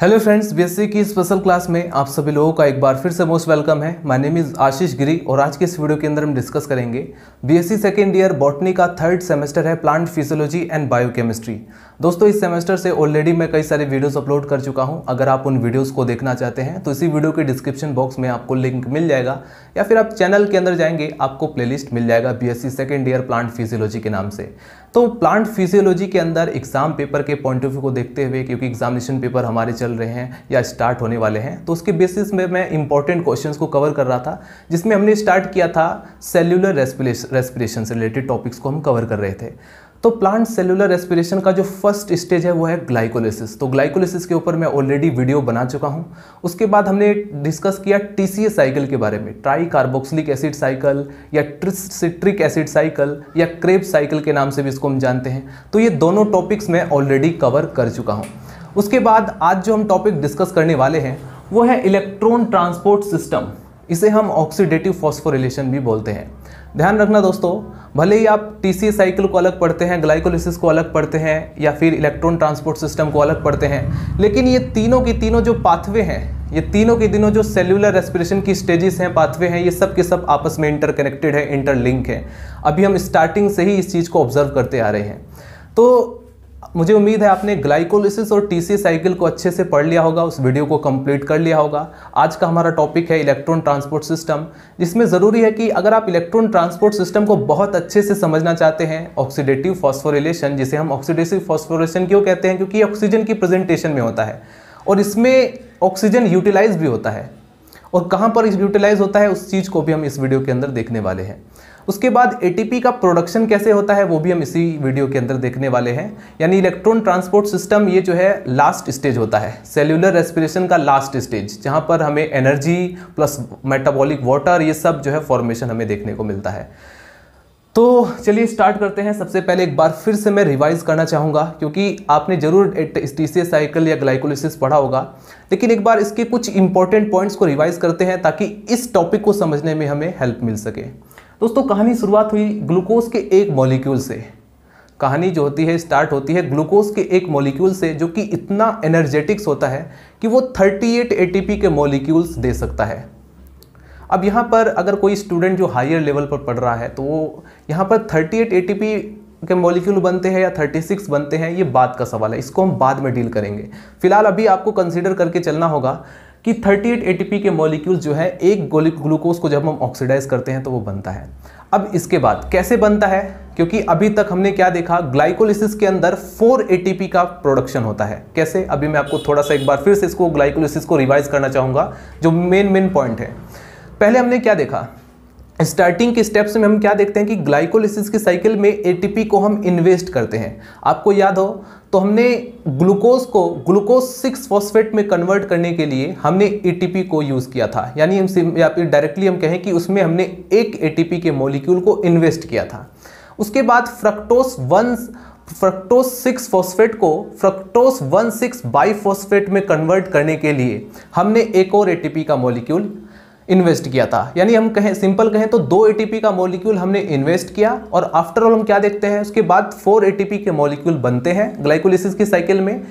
Hello friends, BSc की special class में आप सभी लोगों का एक बार फिर से मोस्ट वेलकम है। माय नेम इज़ आशीष गिरी और आज के इस वीडियो के अंदर हम डिस्कस करेंगे बीएससी सेकेंड ईयर बॉटनी का थर्ड सेमेस्टर है प्लांट फिजियोलॉजी एंड बायोकेमिस्ट्री। दोस्तों, इस सेमेस्टर से ऑलरेडी मैं कई सारे वीडियोस अपलोड कर चुका हूं। अगर आप उन वीडियोस को देखना चाहते हैं तो इसी वीडियो के डिस्क्रिप्शन बॉक्स में आपको लिंक मिल जाएगा या फिर आप चैनल के अंदर जाएंगे, आपको प्लेलिस्ट मिल जाएगा BSc second year plant physiology के नाम से। तो प्लांट फिजियोलॉजी के अंदर एग्जाम पेपर के पॉइंट ऑफ व्यू को देखते हुए, क्योंकि एग्जामिनेशन पेपर हमारे चल रहे हैं या स्टार्ट होने वाले हैं, तो उसके बेसिस में मैं इंपॉर्टेंट क्वेश्चंस को कवर कर रहा था, जिसमें हमने स्टार्ट किया था सेल्यूलर रेस्पिरेशन से रिलेटेड टॉपिक्स को हम कवर कर रहे थे। तो प्लांट सेल्यूलर रेस्पिरेशन का जो फर्स्ट स्टेज है वो है ग्लाइकोलिसिस। तो ग्लाइकोलिसिस के ऊपर मैं ऑलरेडी वीडियो बना चुका हूं। उसके बाद हमने डिस्कस किया टीसीए साइकिल के बारे में, ट्राई कार्बोक्सिलिक एसिड साइकिल या सिट्रिक एसिड साइकिल या क्रेब्स साइकिल के नाम से भी इसको हम जानते हैं। तो ये दोनों टॉपिक्स मैं ऑलरेडी कवर कर चुका हूँ। उसके बाद आज जो हम टॉपिक डिस्कस करने वाले हैं वो है इलेक्ट्रॉन ट्रांसपोर्ट सिस्टम। इसे हम ऑक्सीडेटिव फॉस्फोरिलेशन भी बोलते हैं। ध्यान रखना दोस्तों, भले ही आप टीसीए साइकिल को अलग पढ़ते हैं, ग्लाइकोलिसिस को अलग पढ़ते हैं या फिर इलेक्ट्रॉन ट्रांसपोर्ट सिस्टम को अलग पढ़ते हैं, लेकिन ये तीनों की तीनों जो पाथवे हैं, ये तीनों के तीनों जो सेल्यूलर रेस्पिरेशन की स्टेजेस हैं, पाथवे हैं, ये सब के सब आपस में इंटरकनेक्टेड है, इंटरलिंक है। अभी हम स्टार्टिंग से ही इस चीज़ को ऑब्जर्व करते आ रहे हैं। तो मुझे उम्मीद है आपने ग्लाइकोलिसिस और टीसीए साइकिल को अच्छे से पढ़ लिया होगा, उस वीडियो को कंप्लीट कर लिया होगा। आज का हमारा टॉपिक है इलेक्ट्रॉन ट्रांसपोर्ट सिस्टम, जिसमें ज़रूरी है कि अगर आप इलेक्ट्रॉन ट्रांसपोर्ट सिस्टम को बहुत अच्छे से समझना चाहते हैं, ऑक्सीडेटिव फॉस्फोरिलेशन, जिसे हम ऑक्सीडेटिव फॉस्फोरिलेशन क्यों कहते हैं, क्योंकि ऑक्सीजन की प्रेजेंटेशन में होता है और इसमें ऑक्सीजन यूटिलाइज भी होता है, और कहाँ पर यूटिलाइज होता है उस चीज़ को भी हम इस वीडियो के अंदर देखने वाले हैं। उसके बाद एटीपी का प्रोडक्शन कैसे होता है वो भी हम इसी वीडियो के अंदर देखने वाले हैं। यानी इलेक्ट्रॉन ट्रांसपोर्ट सिस्टम ये जो है लास्ट स्टेज होता है, सेल्यूलर रेस्पिरेशन का लास्ट स्टेज, जहाँ पर हमें एनर्जी प्लस मेटाबॉलिक वाटर ये सब जो है फॉर्मेशन हमें देखने को मिलता है। तो चलिए स्टार्ट करते हैं। सबसे पहले एक बार फिर से मैं रिवाइज करना चाहूँगा, क्योंकि आपने जरूर टीसीए साइकिल या ग्लाइकोलिसिस पढ़ा होगा, लेकिन एक बार इसके कुछ इंपॉर्टेंट पॉइंट्स को रिवाइज करते हैं ताकि इस टॉपिक को समझने में हमें हेल्प मिल सके। दोस्तों, कहानी शुरुआत हुई ग्लूकोज के एक मॉलिक्यूल से। कहानी जो होती है स्टार्ट होती है ग्लूकोज के एक मॉलिक्यूल से, जो कि इतना एनर्जेटिक्स होता है कि वो 38 एटीपी के मॉलिक्यूल्स दे सकता है। अब यहाँ पर अगर कोई स्टूडेंट जो हायर लेवल पर पढ़ रहा है तो वो यहाँ पर 38 एटीपी के मॉलिक्यूल बनते हैं या 36 बनते हैं, ये बात का सवाल है, इसको हम बाद में डील करेंगे। फिलहाल अभी आपको कंसीडर करके चलना होगा कि 38 एटीपी के मॉलिक्यूल जो है एक ग्लूकोज को जब हम ऑक्सीडाइज करते हैं तो वो बनता है। अब इसके बाद कैसे बनता है, क्योंकि अभी तक हमने क्या देखा, ग्लाइकोलिसिस के अंदर 4 एटीपी का प्रोडक्शन होता है। कैसे, अभी मैं आपको थोड़ा सा एक बार फिर से इसको ग्लाइकोलिसिस को रिवाइज करना चाहूँगा, जो मेन पॉइंट है। पहले हमने क्या देखा, स्टार्टिंग के स्टेप्स में हम क्या देखते हैं कि ग्लाइकोलिसिस की साइकिल में एटीपी को हम इन्वेस्ट करते हैं। आपको याद हो तो हमने ग्लूकोज को ग्लूकोज 6 फॉस्फेट में कन्वर्ट करने के लिए हमने एटीपी को यूज़ किया था, यानी हम या फिर डायरेक्टली हम कहें कि उसमें हमने एक एटीपी के मॉलिक्यूल को इन्वेस्ट किया था। उसके बाद फ्रक्टोज 6 फॉस्फेट को फ्रक्टोज 1,6 बाइफॉस्फेट में कन्वर्ट करने के लिए हमने एक और एटीपी का मॉलिक्यूल इन्वेस्ट किया था। यानी हम कहें, सिंपल कहें तो 2 एटीपी का मॉलिक्यूल हमने इन्वेस्ट किया, और आफ्टर ऑल हम क्या देखते हैं, उसके बाद 4 एटीपी के मॉलिक्यूल बनते हैं ग्लाइकोलिसिस की साइकिल में।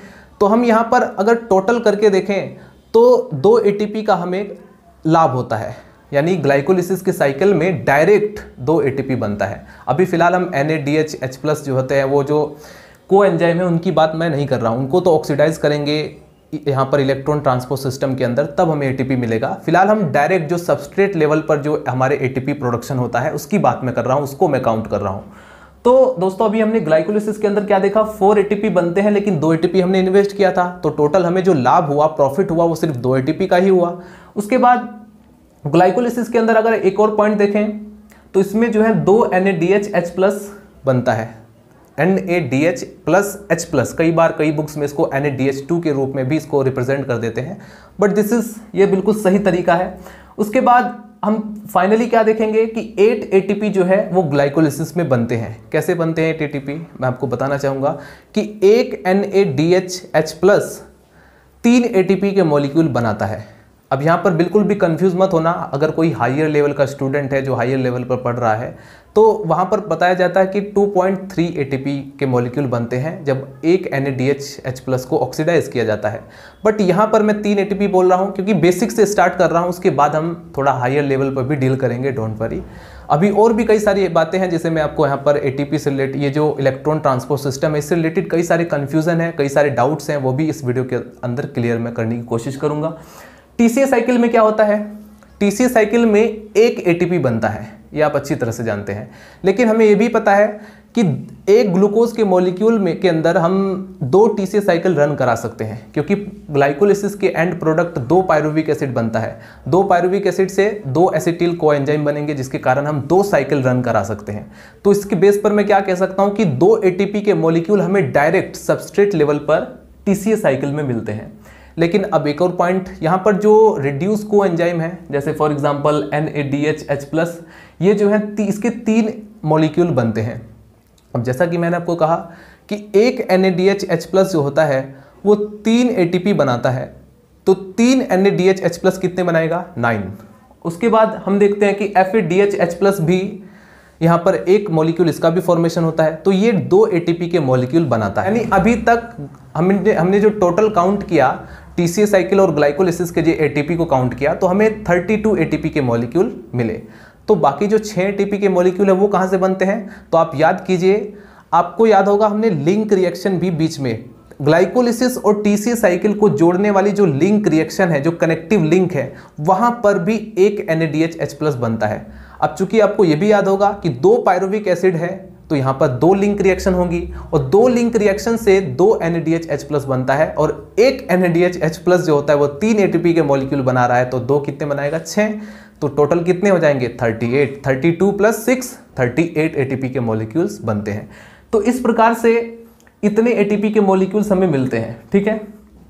तो हम यहाँ पर अगर टोटल करके देखें तो 2 एटीपी का हमें लाभ होता है, यानी ग्लाइकोलिसिस की साइकिल में डायरेक्ट 2 एटीपी बनता है। अभी फिलहाल हम NADH+ जो होते हैं, वो जो को एंजाइम है, उनकी बात मैं नहीं कर रहा हूँ, उनको तो ऑक्सीडाइज करेंगे यहाँ पर इलेक्ट्रॉन ट्रांसपोर्ट सिस्टम के अंदर, तब हमें एटीपी मिलेगा। फिलहाल हम डायरेक्ट जो सबस्ट्रेट लेवल पर जो हमारे एटीपी प्रोडक्शन होता है उसकी बात मैं कर रहा हूँ, उसको मैं काउंट कर रहा हूँ। तो दोस्तों, अभी हमने ग्लाइकोलिसिस के अंदर क्या देखा, 4 एटीपी बनते हैं, लेकिन 2 एटीपी हमने इन्वेस्ट किया था, तो टोटल हमें जो लाभ हुआ, प्रॉफिट हुआ, वो सिर्फ 2 एटीपी का ही हुआ। उसके बाद ग्लाइकोलिसिस के अंदर अगर एक और पॉइंट देखें तो इसमें जो है 2 NADH+ बनता है, NADH+H+। कई बार कई बुक्स में इसको NADH2 के रूप में भी इसको रिप्रेजेंट कर देते हैं, बट ये बिल्कुल सही तरीका है। उसके बाद हम फाइनली क्या देखेंगे कि 8 एटीपी जो है वो ग्लाइकोलिसिस में बनते हैं। कैसे बनते हैं 8 एटीपी, मैं आपको बताना चाहूँगा कि एक NADH+ 3 एटीपी के मॉलिक्यूल बनाता है। अब यहाँ पर बिल्कुल भी कंफ्यूज मत होना, अगर कोई हायर लेवल का स्टूडेंट है जो हायर लेवल पर पढ़ रहा है तो वहाँ पर बताया जाता है कि 2.3 ATP के मॉलिक्यूल बनते हैं जब एक NADH+ को ऑक्सीडाइज किया जाता है। बट यहाँ पर मैं 3 ATP बोल रहा हूँ क्योंकि बेसिक से स्टार्ट कर रहा हूँ, उसके बाद हम थोड़ा हायर लेवल पर भी डील करेंगे, डोंट वरी। अभी और भी कई सारी बातें हैं जैसे मैं आपको यहाँ पर ATP से रिलेटेड, ये जो इलेक्ट्रॉन ट्रांसपोर्ट सिस्टम है इससे रिलेटेड कई सारे कन्फ्यूजन है, कई सारे डाउट्स हैं, वो भी इस वीडियो के अंदर क्लियर मैं करने की कोशिश करूँगा। TCA साइकिल में क्या होता है? TCA साइकिल में एक ATP बनता है, ये आप अच्छी तरह से जानते हैं, लेकिन हमें ये भी पता है कि एक ग्लूकोज के मॉलिक्यूल में के अंदर हम 2 TCA साइकिल रन करा सकते हैं, क्योंकि ग्लाइकोलिसिस के एंड प्रोडक्ट 2 पायरुविक एसिड बनता है। 2 पायरुविक एसिड से 2 एसिटिल कोएंजाइम बनेंगे जिसके कारण हम 2 साइकिल रन करा सकते हैं। तो इसके बेस पर मैं क्या कह सकता हूँ कि 2 ATP के मॉलिक्यूल हमें डायरेक्ट सबस्ट्रेट लेवल पर TCA साइकिल में मिलते हैं। लेकिन अब एक और पॉइंट, यहाँ पर जो रिड्यूस कोएंजाइम है जैसे फॉर एग्जांपल NADH+, ये जो है इसके 3 मॉलिक्यूल बनते हैं। अब जैसा कि मैंने आपको कहा कि एक NADH+ जो होता है वो 3 ATP बनाता है, तो 3 NADH+ कितने बनाएगा? 9। उसके बाद हम देखते हैं कि FADH+ भी यहाँ पर एक मॉलिक्यूल इसका भी फॉर्मेशन होता है, तो ये 2 ATP के मॉलिक्यूल बनाता है। यानी अभी तक हमने जो टोटल काउंट किया TCA साइकिल और ग्लाइकोलिसिस के जो ATP को काउंट किया तो हमें 32 ATP के मॉलिक्यूल मिले। तो बाकी जो 6 ATP के मॉलिक्यूल है वो कहाँ से बनते हैं? तो आप याद कीजिए, आपको याद होगा हमने लिंक रिएक्शन भी बीच में, ग्लाइकोलिसिस और TCA साइकिल को जोड़ने वाली जो लिंक रिएक्शन है, जो कनेक्टिव लिंक है, वहां पर भी एक NADH+ बनता है। अब चूंकि आपको यह भी याद होगा कि 2 पायरुविक एसिड है तो यहां पर 2 लिंक रिएक्शन होगी और 2 लिंक रिएक्शन से 2 NADH+ बनता है और एक NADH+ जो होता है वो 3 ATP के मॉलिक्यूल बना रहा है, तो 2 कितने बनाएगा? 6। तो टोटल कितने हो जाएंगे? 38। 32 + 6 38 ATP के मॉलिक्यूल्स बनते हैं। तो इस प्रकार से इतने ATP के मॉलिक्यूल्स हमें मिलते हैं, ठीक है।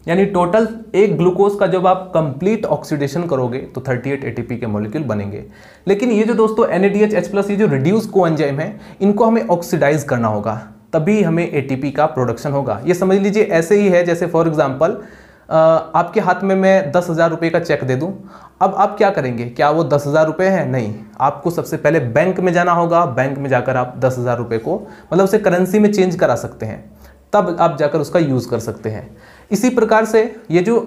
यानी टोटल एक ग्लूकोज का जब आप कंप्लीट ऑक्सीडेशन करोगे तो 38 ATP के मॉलिक्यूल बनेंगे। लेकिन ये जो दोस्तों NADH+, ये जो रिड्यूस कोएंजाइम है, इनको हमें ऑक्सीडाइज करना होगा, तभी हमें ATP का प्रोडक्शन होगा। ये समझ लीजिए ऐसे ही है जैसे फॉर एग्जांपल आपके हाथ में मैं 10,000 रुपये का चेक दे दूं, अब आप क्या करेंगे? क्या वो 10,000 रुपये है? नहीं, आपको सबसे पहले बैंक में जाना होगा। बैंक में जाकर आप 10,000 रुपये को मतलब उसे करेंसी में चेंज करा सकते हैं, तब आप जाकर उसका यूज़ कर सकते हैं। इसी प्रकार से ये जो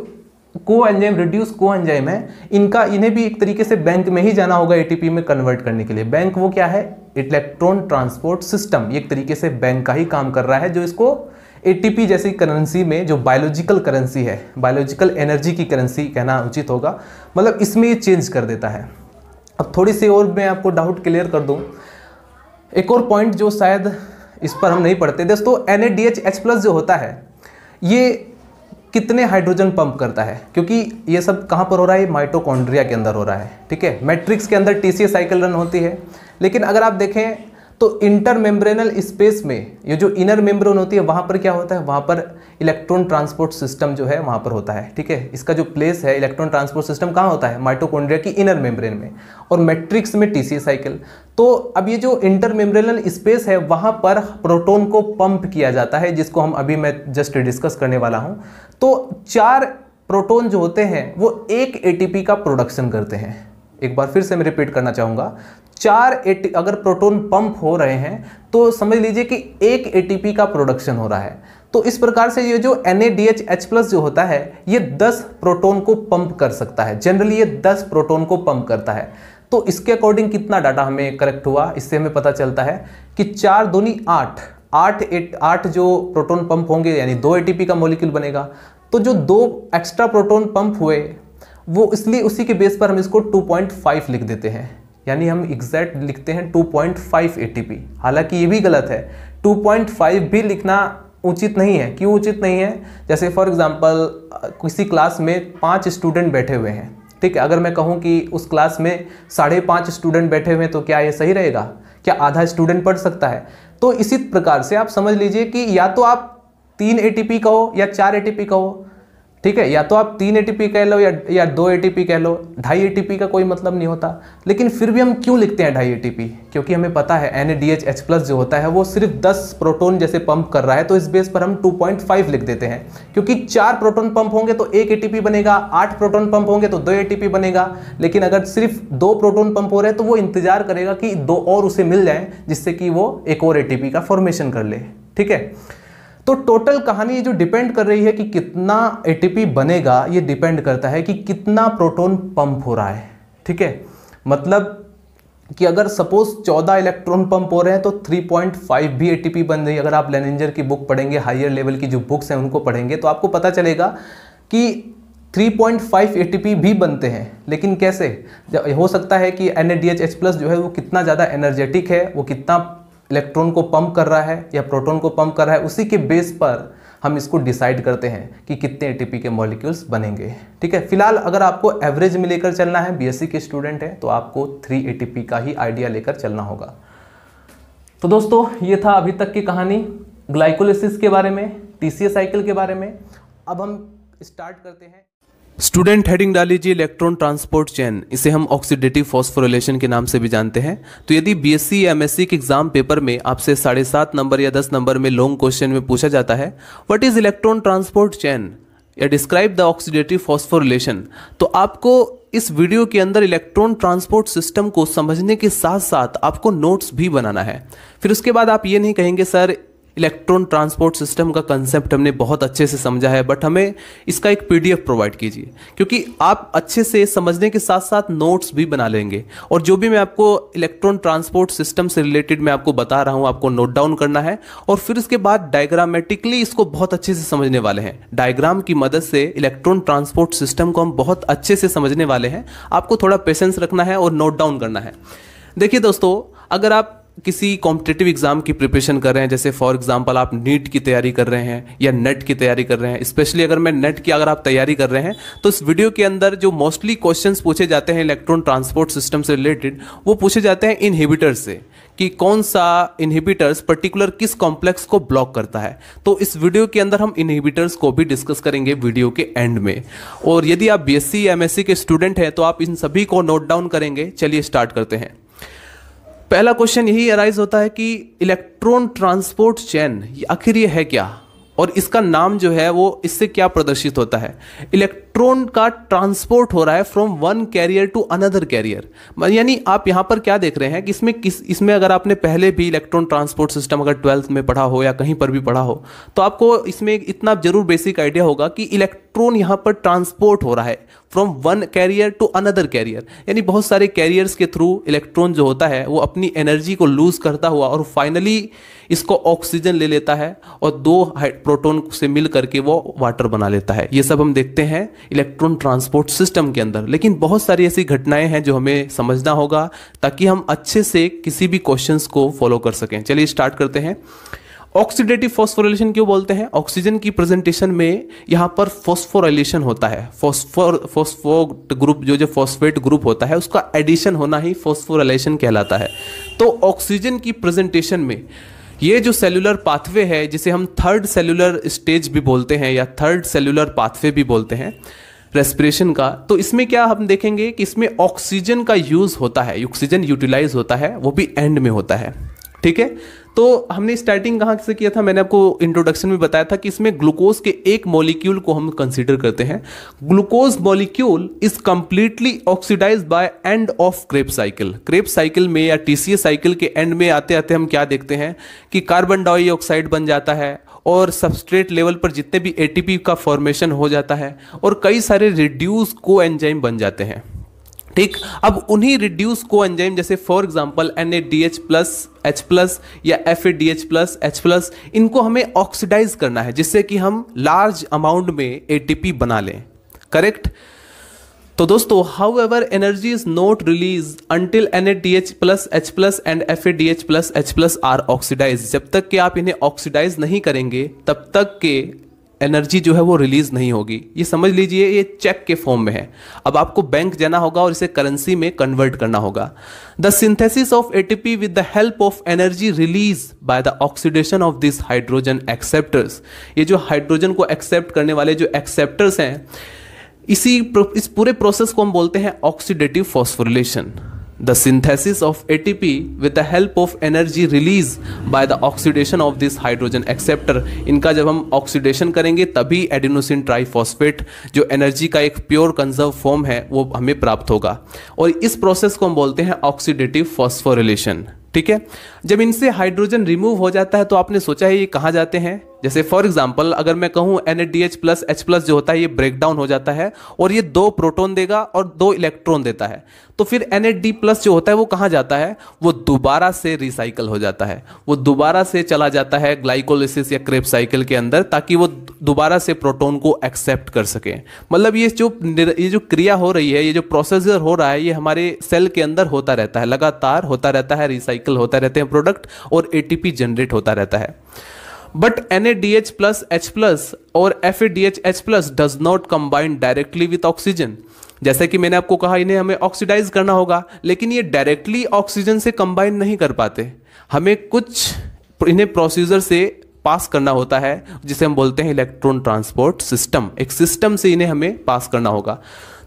कोएंजाइम, रिड्यूस कोएंजाइम है, इन्हें भी एक तरीके से बैंक में ही जाना होगा ATP में कन्वर्ट करने के लिए। बैंक वो क्या है? Electron transport system. एक तरीके से बैंक का ही काम कर रहा है जो इसको ATP जैसी करेंसी में, जो बायोलॉजिकल करेंसी है, बायोलॉजिकल एनर्जी की करेंसी कहना उचित होगा, मतलब इसमें ये चेंज कर देता है। अब थोड़ी सी और मैं आपको डाउट क्लियर कर दूं, एक और पॉइंट जो शायद इस पर हम नहीं पढ़ते दोस्तों, NADH+ जो होता है ये कितने हाइड्रोजन पंप करता है? क्योंकि ये सब कहाँ पर हो रहा है? माइटोकॉन्ड्रिया के अंदर हो रहा है, ठीक है। मैट्रिक्स के अंदर TCA साइकिल रन होती है, लेकिन अगर आप देखें तो इंटर मेम्ब्रेनल स्पेस में ये जो इनर मेम्ब्रेन होती है वहाँ पर क्या होता है? वहाँ पर इलेक्ट्रॉन ट्रांसपोर्ट सिस्टम जो है वहाँ पर होता है, ठीक है। इसका जो प्लेस है इलेक्ट्रॉन ट्रांसपोर्ट सिस्टम कहाँ होता है? माइटोकॉन्ड्रिया की इनर मेम्ब्रेन में, और मैट्रिक्स में TCA साइकिल। तो अब ये जो इंटर मेम्ब्रेनल स्पेस है वहाँ पर प्रोटॉन को पंप किया जाता है, जिसको हम अभी मैं जस्ट डिस्कस करने वाला हूँ। तो 4 प्रोटॉन जो होते हैं वो एक ATP का प्रोडक्शन करते हैं। एक बार फिर से मैं रिपीट करना चाहूँगा, 4 अगर प्रोटॉन पंप हो रहे हैं तो समझ लीजिए कि एक ATP का प्रोडक्शन हो रहा है। तो इस प्रकार से ये जो NADH+ जो होता है ये 10 प्रोटॉन को पंप कर सकता है। जनरली ये 10 प्रोटॉन को पंप करता है। तो इसके अकॉर्डिंग कितना डाटा हमें करेक्ट हुआ? इससे हमें पता चलता है कि 4 दूनी 8 जो प्रोटॉन पंप होंगे, यानी 2 ATP का मॉलिक्यूल बनेगा। तो जो 2 एक्स्ट्रा प्रोटॉन पंप हुए वो इसलिए उसी के बेस पर हम इसको 2.5 लिख देते हैं, यानी हम एग्जैक्ट लिखते हैं 2.5 ATP। हालांकि ये भी गलत है, 2.5 भी लिखना उचित नहीं है। क्यों उचित नहीं है? जैसे फॉर एग्जांपल किसी क्लास में 5 स्टूडेंट बैठे हुए हैं, ठीक है। अगर मैं कहूँ कि उस क्लास में 5.5 स्टूडेंट बैठे हुए हैं तो क्या ये सही रहेगा? क्या आधा स्टूडेंट पढ़ सकता है? तो इसी प्रकार से आप समझ लीजिए कि या तो आप 3 ATP कहो या 4 ATP कहो, ठीक है, या तो आप 3 ATP कह लो या 2 ATP कह लो, 2.5 ATP का कोई मतलब नहीं होता। लेकिन फिर भी हम क्यों लिखते हैं 2.5 ATP? क्योंकि हमें पता है NADH+ जो होता है वो सिर्फ 10 प्रोटॉन जैसे पंप कर रहा है, तो इस बेस पर हम 2.5 लिख देते हैं। क्योंकि 4 प्रोटॉन पंप होंगे तो 1 ATP बनेगा, 8 प्रोटॉन पंप होंगे तो 2 ATP बनेगा। लेकिन अगर सिर्फ 2 प्रोटॉन पंप हो रहे हैं तो वो इंतजार करेगा कि 2 और उसे मिल जाए, जिससे कि वो एक और ATP का फॉर्मेशन कर ले। ठीक है, तो टोटल कहानी जो डिपेंड कर रही है कि कितना ATP बनेगा, ये डिपेंड करता है कि कितना प्रोटॉन पंप हो रहा है। ठीक है, मतलब कि अगर सपोज 14 इलेक्ट्रॉन पंप हो रहे हैं तो 3.5 भी ATP बन रही है। अगर आप लेनिंजर की बुक पढ़ेंगे, हायर लेवल की जो बुक्स हैं उनको पढ़ेंगे, तो आपको पता चलेगा कि 3.5 ATP भी बनते हैं। लेकिन कैसे? हो सकता है कि NADH+ जो है वो कितना ज़्यादा एनर्जेटिक है, वो कितना इलेक्ट्रॉन को पंप कर रहा है या प्रोटॉन को पंप कर रहा है, उसी के बेस पर हम इसको डिसाइड करते हैं कि कितने ATP के मॉलिक्यूल्स बनेंगे। ठीक है, फिलहाल अगर आपको एवरेज में लेकर चलना है, BSc के स्टूडेंट हैं, तो आपको 3 ATP का ही आइडिया लेकर चलना होगा। तो दोस्तों, ये था अभी तक की कहानी ग्लाइकोलिसिस के बारे में, TCA साइकिल के बारे में। अब हम स्टार्ट करते हैं। स्टूडेंट हेडिंग डाल लीजिए इलेक्ट्रॉन ट्रांसपोर्ट चेन, इसे हम ऑक्सीडेटिव फॉस्फोरिलेशन के नाम से भी जानते हैं। तो यदि BSc या MSc के एग्जाम पेपर में आपसे 7.5 नंबर या 10 नंबर में लॉन्ग क्वेश्चन में पूछा जाता है what is electron transport chain या डिस्क्राइब द ऑक्सीडेटिव फॉस्फोरिलेशन, तो आपको इस वीडियो के अंदर इलेक्ट्रॉन ट्रांसपोर्ट सिस्टम को समझने के साथ साथ आपको नोट्स भी बनाना है। फिर उसके बाद आप ये नहीं कहेंगे सर इलेक्ट्रॉन ट्रांसपोर्ट सिस्टम का कंसेप्ट हमने बहुत अच्छे से समझा है, बट हमें इसका एक PDF प्रोवाइड कीजिए, क्योंकि आप अच्छे से समझने के साथ साथ नोट्स भी बना लेंगे। और जो भी मैं आपको इलेक्ट्रॉन ट्रांसपोर्ट सिस्टम से रिलेटेड मैं आपको बता रहा हूं, आपको नोट डाउन करना है और फिर उसके बाद डायग्रामेटिकली इसको बहुत अच्छे से समझने वाले हैं। डायग्राम की मदद से इलेक्ट्रॉन ट्रांसपोर्ट सिस्टम को हम बहुत अच्छे से समझने वाले हैं। आपको थोड़ा पेशेंस रखना है और नोट डाउन करना है। देखिए दोस्तों, अगर आप किसी कॉम्पिटिटिव एग्जाम की प्रिपरेशन कर रहे हैं, जैसे फॉर एग्जांपल आप नीट की तैयारी कर रहे हैं या नेट की तैयारी कर रहे हैं, स्पेशली अगर मैं नेट की अगर आप तैयारी कर रहे हैं, तो इस वीडियो के अंदर जो मोस्टली क्वेश्चंस पूछे जाते हैं इलेक्ट्रॉन ट्रांसपोर्ट सिस्टम से रिलेटेड, वो पूछे जाते हैं इनहिबिटर्स से, कि कौन सा इनहिबिटर्स पर्टिकुलर किस कॉम्प्लेक्स को ब्लॉक करता है। तो इस वीडियो के अंदर हम इनहिबिटर्स को भी डिस्कस करेंगे वीडियो के एंड में। और यदि आप BSc या MSc के स्टूडेंट हैं तो आप इन सभी को नोट डाउन करेंगे। चलिए स्टार्ट करते हैं। पहला क्वेश्चन यही अराइज होता है कि इलेक्ट्रॉन ट्रांसपोर्ट चेन आखिर ये है क्या, और इसका नाम जो है वो इससे क्या प्रदर्शित होता है। इलेक्ट्रॉन का ट्रांसपोर्ट हो रहा है from one carrier to another carrier, यानी आप यहां पर क्या देख रहे हैं कि इसमें अगर आपने पहले भी इलेक्ट्रॉन ट्रांसपोर्ट सिस्टम अगर 12th में पढ़ा हो या कहीं पर भी पढ़ा हो, तो आपको इसमें इतना जरूर बेसिक आइडिया होगा कि इलेक्ट्रॉन यहां पर ट्रांसपोर्ट हो रहा है from one carrier to another carrier, यानी बहुत सारे कैरियर्स के थ्रू इलेक्ट्रॉन जो होता है वो अपनी एनर्जी को लूज करता हुआ और फाइनली इसको ऑक्सीजन ले लेता है और 2 प्रोटॉन से मिल करके वो वाटर बना लेता है। ये सब हम देखते हैं इलेक्ट्रॉन ट्रांसपोर्ट सिस्टम के अंदर। लेकिन बहुत सारी ऐसी घटनाएं हैं जो हमें समझना होगा ताकि हम अच्छे से किसी भी क्वेश्चंस को फॉलो कर सकें। चलिए स्टार्ट करते हैं। ऑक्सीडेटिव फॉस्फोरिलेशन क्यों बोलते हैं? ऑक्सीजन की प्रेजेंटेशन में यहां पर फॉस्फोराइलेशन होता है। फॉस्फोट ग्रुप जो फॉस्फेट ग्रुप होता है उसका एडिशन होना ही फॉस्फोराइलेशन कहलाता है। तो ऑक्सीजन की प्रेजेंटेशन में ये जो सेलुलर पाथवे है, जिसे हम थर्ड सेलुलर स्टेज भी बोलते हैं या थर्ड सेलुलर पाथवे भी बोलते हैं रेस्पिरेशन का, तो इसमें क्या हम देखेंगे कि इसमें ऑक्सीजन का यूज होता है, ऑक्सीजन यूटिलाइज होता है, वो भी एंड में होता है। ठीक है, तो हमने स्टार्टिंग कहाँ से किया था? मैंने आपको इंट्रोडक्शन में बताया था कि इसमें ग्लूकोज के एक मॉलिक्यूल को हम कंसीडर करते हैं। Glucose molecule is completely oxidised by end of Krebs cycle. Krebs cycle में या TCA साइकिल के एंड में आते आते हम क्या देखते हैं कि कार्बन डाइऑक्साइड बन जाता है और सबस्ट्रेट लेवल पर जितने भी ATP का फॉर्मेशन हो जाता है और कई सारे रिड्यूस कोएंजाइम बन जाते हैं। ठीक, अब उन्हीं रिड्यूस कोएंजाइम जैसे फॉर एग्जांपल NADH+ H+ या FADH+ H+, इनको हमें ऑक्सीडाइज करना है जिससे कि हम लार्ज अमाउंट में ATP बना लें। करेक्ट? तो दोस्तों, however energy is not released until NADH+ H+ and FADH+ H+ are oxidized। जब तक कि आप इन्हें ऑक्सीडाइज नहीं करेंगे तब तक के एनर्जी जो है वो रिलीज नहीं होगी। ये समझ लीजिए ये चेक के फॉर्म में है। अब आपको बैंक जाना होगा और इसे करेंसी में कन्वर्ट करना होगा। The synthesis of ATP with the help of energy release by the oxidation of this hydrogen acceptors. ये जो हाइड्रोजन को एक्सेप्ट करने वाले जो एक्सेप्टर्स हैं, इस पूरे प्रोसेस को हम बोलते हैं oxidative phosphorylation. The synthesis of ATP with the help of energy release by the oxidation of this hydrogen acceptor, इनका जब हम ऑक्सीडेशन करेंगे तभी एडिनोसिन ट्राइफॉस्फेट जो एनर्जी का एक प्योर कंजर्व फॉर्म है वो हमें प्राप्त होगा, और इस प्रोसेस को हम बोलते हैं ऑक्सीडेटिव फॉस्फोरिलेशन। ठीक है, जब इनसे हाइड्रोजन रिमूव हो जाता है तो आपने सोचा है ये कहाँ जाते हैं। जैसे फॉर एग्जांपल अगर मैं कहूँ NADH प्लस H+ जो होता है ये ब्रेक डाउन हो जाता है और ये 2 प्रोटॉन देगा और 2 इलेक्ट्रॉन देता है, तो फिर NAD+ जो होता है वो कहाँ जाता है, वो दोबारा से रिसाइकल हो जाता है, वो दोबारा से चला जाता है ग्लाइकोलिसिस या क्रेब्स साइकिल के अंदर, ताकि वो दोबारा से प्रोटॉन को एक्सेप्ट कर सके। मतलब ये जो क्रिया हो रही है, ये जो प्रोसेसर हो रहा है, ये हमारे सेल के अंदर होता रहता है, लगातार होता रहता है, रिसाइकल होता रहते हैं प्रोडक्ट और ATP जनरेट होता रहता है। बट NADH प्लस H+ और FADH does not combine directly with oxygen. जैसे कि मैंने आपको कहा इन्हें हमें ऑक्सीडाइज करना होगा, लेकिन ये डायरेक्टली ऑक्सीजन से कंबाइन नहीं कर पाते, हमें कुछ इन्हें प्रोसीजर से पास करना होता है जिसे हम बोलते हैं इलेक्ट्रॉन ट्रांसपोर्ट सिस्टम। एक सिस्टम से इन्हें हमें पास करना होगा।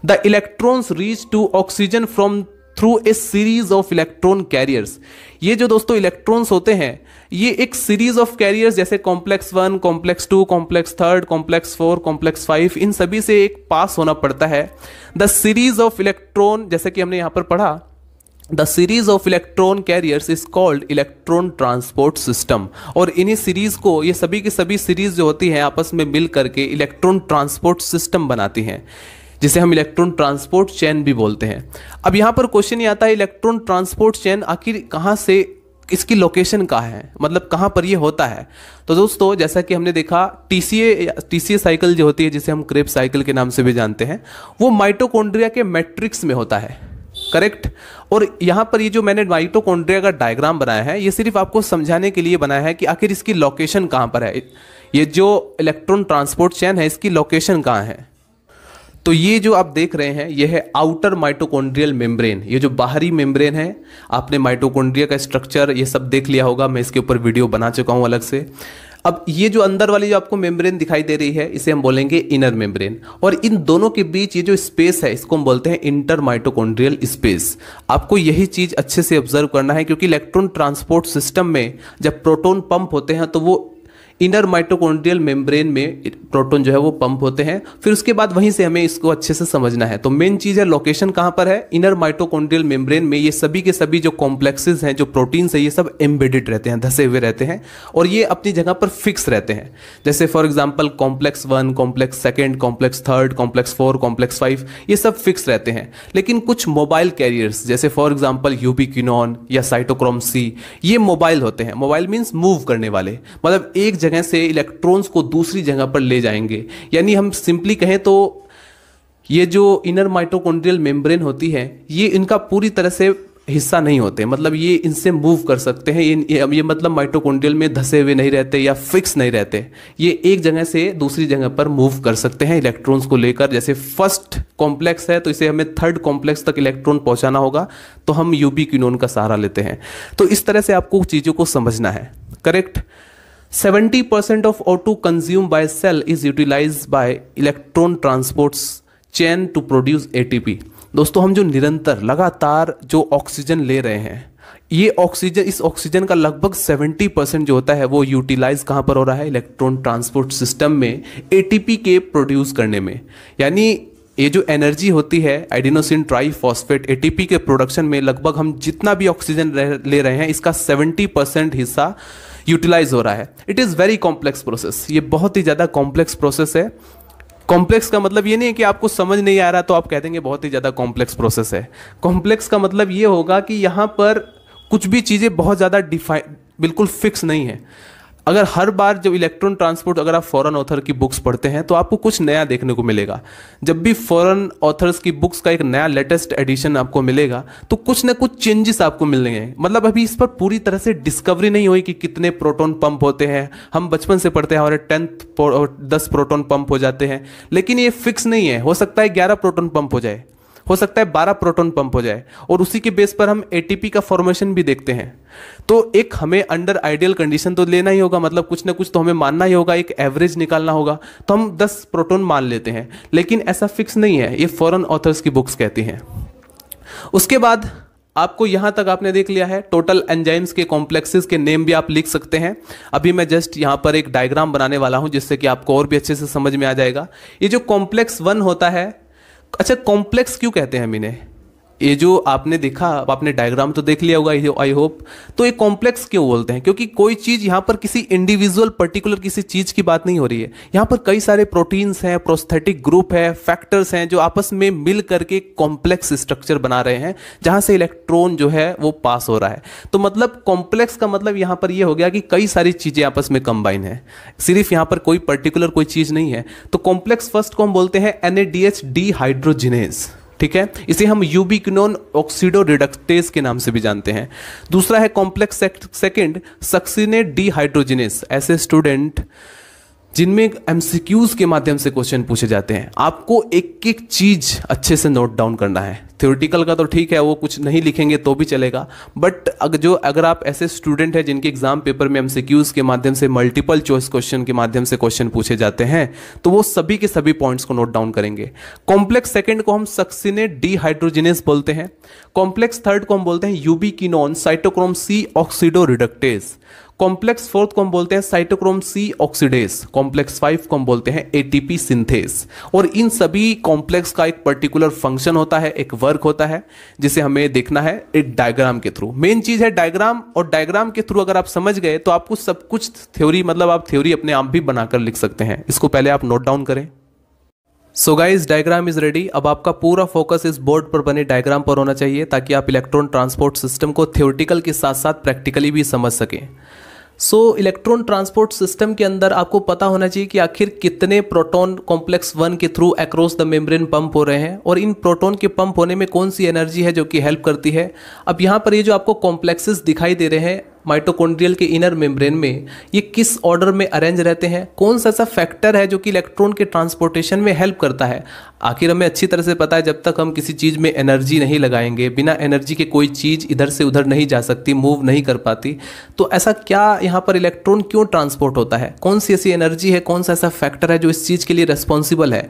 The electrons reach to oxygen from through a series of electron carriers. ये जो दोस्तों इलेक्ट्रॉन्स होते हैं ये एक सीरीज ऑफ कैरियर्स, जैसे complex 1, complex 2, complex 3, complex 4, complex 5, इन सभी से एक पास होना पड़ता है। द सीरीज ऑफ इलेक्ट्रॉन, जैसे कि हमने यहां पर पढ़ा, the series of electron carriers is called electron transport system. और इन्हीं सीरीज को, ये सभी की सभी सीरीज जो होती हैं आपस में मिल करके इलेक्ट्रॉन ट्रांसपोर्ट सिस्टम बनाती हैं, जिसे हम इलेक्ट्रॉन ट्रांसपोर्ट चेन भी बोलते हैं। अब यहां पर क्वेश्चन ये आता है इलेक्ट्रॉन ट्रांसपोर्ट चेन आखिर कहां से, इसकी लोकेशन कहाँ है, मतलब कहाँ पर ये होता है। तो दोस्तों जैसा कि हमने देखा TCA साइकिल जो होती है, जिसे हम क्रेब्स साइकिल के नाम से भी जानते हैं, वो माइटोकॉन्ड्रिया के मैट्रिक्स में होता है, करेक्ट। और यहाँ पर ये जो मैंने माइटोकॉन्ड्रिया का डायग्राम बनाया है ये सिर्फ आपको समझाने के लिए बनाया है कि आखिर इसकी लोकेशन कहाँ पर है। ये जो इलेक्ट्रॉन ट्रांसपोर्ट चेन है इसकी लोकेशन कहाँ है। तो ये जो आप देख रहे हैं ये है आउटर माइटोकॉन्ड्रियल मेम्ब्रेन। ये जो बाहरी मेम्ब्रेन है, आपने माइटोकॉन्ड्रिया का स्ट्रक्चर ये सब देख लिया होगा, मैं इसके ऊपर वीडियो बना चुका हूँ अलग से। अब ये जो अंदर वाली जो आपको मेम्ब्रेन दिखाई दे रही है इसे हम बोलेंगे इनर मेम्ब्रेन, और इन दोनों के बीच ये जो स्पेस है इसको हम बोलते हैं इंटर माइटोकॉन्ड्रियल स्पेस। आपको यही चीज अच्छे से ऑब्जर्व करना है, क्योंकि इलेक्ट्रॉन ट्रांसपोर्ट सिस्टम में जब प्रोटॉन पंप होते हैं तो वो इनर माइटोकॉन्ड्रियल मेम्ब्रेन में प्रोटॉन जो है वो पंप होते हैं, फिर उसके बाद वहीं से हमें इसको अच्छे से समझना है। तो मेन चीज है लोकेशन कहां पर है, इनर माइटोकॉन्ड्रियल मेम्ब्रेन में। ये सभी के सभी जो कॉम्प्लेक्सेस हैं, जो प्रोटीन्स है, ये सब एम्बेडेड रहते हैं, धसे हुए रहते हैं और ये अपनी जगह पर फिक्स रहते हैं। जैसे for example complex 1, complex 2, complex 3, complex 4, complex 5, ये सब फिक्स रहते हैं। लेकिन कुछ मोबाइल कैरियर्स जैसे फॉर एग्जाम्पल यूबिक्विनोन या साइटोक्रोम C, ये मोबाइल होते हैं। मोबाइल मीन्स मूव करने वाले, मतलब एक जगह से इलेक्ट्रॉन्स को दूसरी जगह पर ले जाएंगे। यानी हम सिंपली कहें तो ये जो इनर माइटोकॉन्ड्रियल मेम्ब्रेन होती है ये इनका पूरी तरह से हिस्सा नहीं होते, मतलब ये इनसे मूव कर सकते हैं। ये मतलब माइटोकॉन्ड्रियल में धसे हुए नहीं रहते या फिक्स नहीं रहते, ये एक जगह से दूसरी जगह पर मूव कर सकते हैं इलेक्ट्रॉन्स को लेकर। जैसे फर्स्ट कॉम्प्लेक्स है तो इसे हमें थर्ड कॉम्प्लेक्स तक इलेक्ट्रॉन पहुंचाना होगा, तो हम यूबिक्विनोन का सहारा लेते हैं। तो इस तरह से आपको चीजों को समझना है, correct. 70% of O2 consumed by cell is utilized by electron transport chain to produce ATP। दोस्तों हम जो निरंतर लगातार जो ऑक्सीजन ले रहे हैं, ये ऑक्सीजन, इस ऑक्सीजन का लगभग 70% जो होता है वो यूटिलाइज कहाँ पर हो रहा है, इलेक्ट्रॉन ट्रांसपोर्ट सिस्टम में ATP के प्रोड्यूस करने में। यानी ये जो एनर्जी होती है एडिनोसिन ट्राइफॉस्फेट ATP के प्रोडक्शन में, लगभग हम जितना भी ऑक्सीजन ले रहे हैं इसका 70% हिस्सा यूटिलाइज हो रहा है। It is very complex process, ये बहुत ही ज़्यादा कॉम्प्लेक्स प्रोसेस है। कॉम्प्लेक्स का मतलब ये नहीं है कि आपको समझ नहीं आ रहा तो आप कह देंगे बहुत ही ज़्यादा कॉम्प्लेक्स प्रोसेस है। कॉम्प्लेक्स का मतलब ये होगा कि यहाँ पर कुछ भी चीज़ें बहुत ज़्यादा बिल्कुल फिक्स नहीं है। अगर हर बार जब इलेक्ट्रॉन ट्रांसपोर्ट अगर आप फॉरेन ऑथर की बुक्स पढ़ते हैं तो आपको कुछ नया देखने को मिलेगा। जब भी फॉरेन ऑथर्स की बुक्स का एक नया लेटेस्ट एडिशन आपको मिलेगा तो कुछ ना कुछ चेंजेस आपको मिलेंगे। मतलब अभी इस पर पूरी तरह से डिस्कवरी नहीं हुई कि कितने प्रोटॉन पंप होते हैं। हम बचपन से पढ़ते हैं हमारे 10 प्रोटॉन पंप हो जाते हैं, लेकिन ये फिक्स नहीं है। हो सकता है 11 प्रोटॉन पंप हो जाए, हो सकता है 12 प्रोटॉन पंप हो जाए, और उसी के बेस पर हम एटीपी का फॉर्मेशन भी देखते हैं। तो एक हमें अंडर आइडियल कंडीशन तो लेना ही होगा, मतलब कुछ ना कुछ तो हमें मानना ही होगा, एक एवरेज निकालना होगा। तो हम 10 प्रोटॉन मान लेते हैं, लेकिन ऐसा फिक्स नहीं है, ये फॉरेन ऑथर्स की बुक्स कहती हैं। उसके बाद आपको यहां तक आपने देख लिया है, टोटल एंजाइम्स के कॉम्प्लेक्सेस के नेम भी आप लिख सकते हैं। अभी मैं जस्ट यहां पर एक डायग्राम बनाने वाला हूं जिससे कि आपको और भी अच्छे से समझ में आ जाएगा। ये जो कॉम्प्लेक्स 1 होता है, अच्छा कॉम्प्लेक्स क्यों कहते हैं हम इन्हें? ये जो आपने देखा, आपने डायग्राम तो देख लिया होगा आई होप। तो ये कॉम्प्लेक्स क्यों बोलते हैं? क्योंकि कोई चीज यहां पर किसी इंडिविजुअल पर्टिकुलर किसी चीज की बात नहीं हो रही है। यहां पर कई सारे प्रोटीन्स हैं, प्रोस्थेटिक ग्रुप है, फैक्टर्स हैं जो आपस में मिल करके कॉम्प्लेक्स स्ट्रक्चर बना रहे हैं जहां से इलेक्ट्रॉन जो है वो पास हो रहा है। तो मतलब कॉम्प्लेक्स का मतलब यहां पर ये हो गया कि कई सारी चीजें आपस में कंबाइन है, सिर्फ यहां पर कोई पर्टिकुलर कोई चीज नहीं है। तो कॉम्प्लेक्स फर्स्ट को हम बोलते हैं NADH डिहाइड्रोजिनेज, ठीक है। इसे हम यूबिक्विनोन ऑक्सीडो रिडक्टेज के नाम से भी जानते हैं। दूसरा है कॉम्प्लेक्स सेकंड सक्सिनेट डिहाइड्रोजिनेज। ऐसे स्टूडेंट जिनमें एमसीक्यूज के माध्यम से क्वेश्चन पूछे जाते हैं, आपको एक एक चीज अच्छे से नोट डाउन करना है। थ्योरेटिकल का तो ठीक है, वो कुछ नहीं लिखेंगे तो भी चलेगा, बट अगर आप ऐसे स्टूडेंट हैं जिनके एग्जाम पेपर में एमसीक्यूज के माध्यम से मल्टीपल चॉइस क्वेश्चन के माध्यम से क्वेश्चन पूछे जाते हैं, तो वो सभी के सभी पॉइंट्स को नोट डाउन करेंगे। कॉम्प्लेक्स सेकंड को हम सक्सिनेट डिहाइड्रोजिनेज बोलते हैं। कॉम्प्लेक्स थर्ड को हम बोलते हैं यूबिक्विनोन cytochrome C oxidoreductase. Complex fourth को हम बोलते हैं साइटोक्रोम C ऑक्सीडेज। कॉम्प्लेक्स 5 को हम बोलते हैं ATP सिंथेज। और इन सभी कॉम्प्लेक्स का एक पर्टिकुलर फंक्शन होता है, एक वर्क होता है, जिसे हमें देखना है एक डायग्राम के थ्रू। मेन चीज है डायग्राम, और डायग्राम के थ्रू अगर आप समझ गए तो आपको सब कुछ थ्योरी, मतलब आप थ्योरी अपने आप भी बनाकर लिख सकते हैं। इसको पहले आप नोट डाउन करें। So guys, diagram is ready. अब आपका पूरा फोकस इस बोर्ड पर बने डायग्राम पर होना चाहिए ताकि आप इलेक्ट्रॉन ट्रांसपोर्ट सिस्टम को थ्योरेटिकल के साथ साथ प्रैक्टिकली भी समझ सकें। इलेक्ट्रॉन ट्रांसपोर्ट सिस्टम के अंदर आपको पता होना चाहिए कि आखिर कितने प्रोटॉन कॉम्प्लेक्स 1 के through across the membrane pump हो रहे हैं, और इन प्रोटॉन के पंप होने में कौन सी एनर्जी है जो कि हेल्प करती है। अब यहाँ पर ये जो आपको कॉम्प्लेक्सेस दिखाई दे रहे हैं माइटोकॉन्ड्रियल के इनर मेम्ब्रेन में, ये किस ऑर्डर में अरेंज रहते हैं, कौन सा ऐसा फैक्टर है जो कि इलेक्ट्रॉन के ट्रांसपोर्टेशन में हेल्प करता है। आखिर हमें अच्छी तरह से पता है, जब तक हम किसी चीज़ में एनर्जी नहीं लगाएंगे, बिना एनर्जी के कोई चीज़ इधर से उधर नहीं जा सकती, मूव नहीं कर पाती। तो ऐसा क्या यहाँ पर इलेक्ट्रॉन क्यों ट्रांसपोर्ट होता है, कौन सी ऐसी एनर्जी है, कौन सा ऐसा फैक्टर है जो इस चीज़ के लिए रिस्पॉन्सिबल है।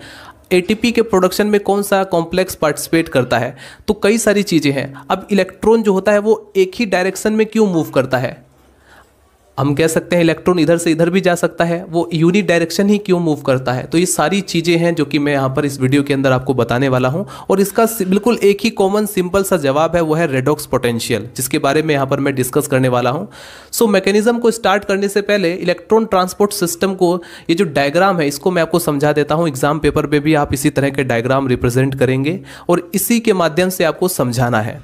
एटीपी के प्रोडक्शन में कौन सा कॉम्प्लेक्स पार्टिसिपेट करता है। तो कई सारी चीज़ें हैं। अब इलेक्ट्रॉन जो होता है वो एक ही डायरेक्शन में क्यों मूव करता है। हम कह सकते हैं इलेक्ट्रॉन इधर से इधर भी जा सकता है, वो यूनि डायरेक्शन ही क्यों मूव करता है। तो ये सारी चीज़ें हैं जो कि मैं यहाँ पर इस वीडियो के अंदर आपको बताने वाला हूँ, और इसका बिल्कुल एक ही कॉमन सिंपल सा जवाब है, वो है रेडॉक्स पोटेंशियल, जिसके बारे में यहाँ पर मैं डिस्कस करने वाला हूँ। मैकेनिज्म को स्टार्ट करने से पहले इलेक्ट्रॉन ट्रांसपोर्ट सिस्टम को, ये जो डायग्राम है इसको मैं आपको समझा देता हूँ। एग्जाम पेपर में भी आप इसी तरह के डायग्राम रिप्रेजेंट करेंगे और इसी के माध्यम से आपको समझाना है।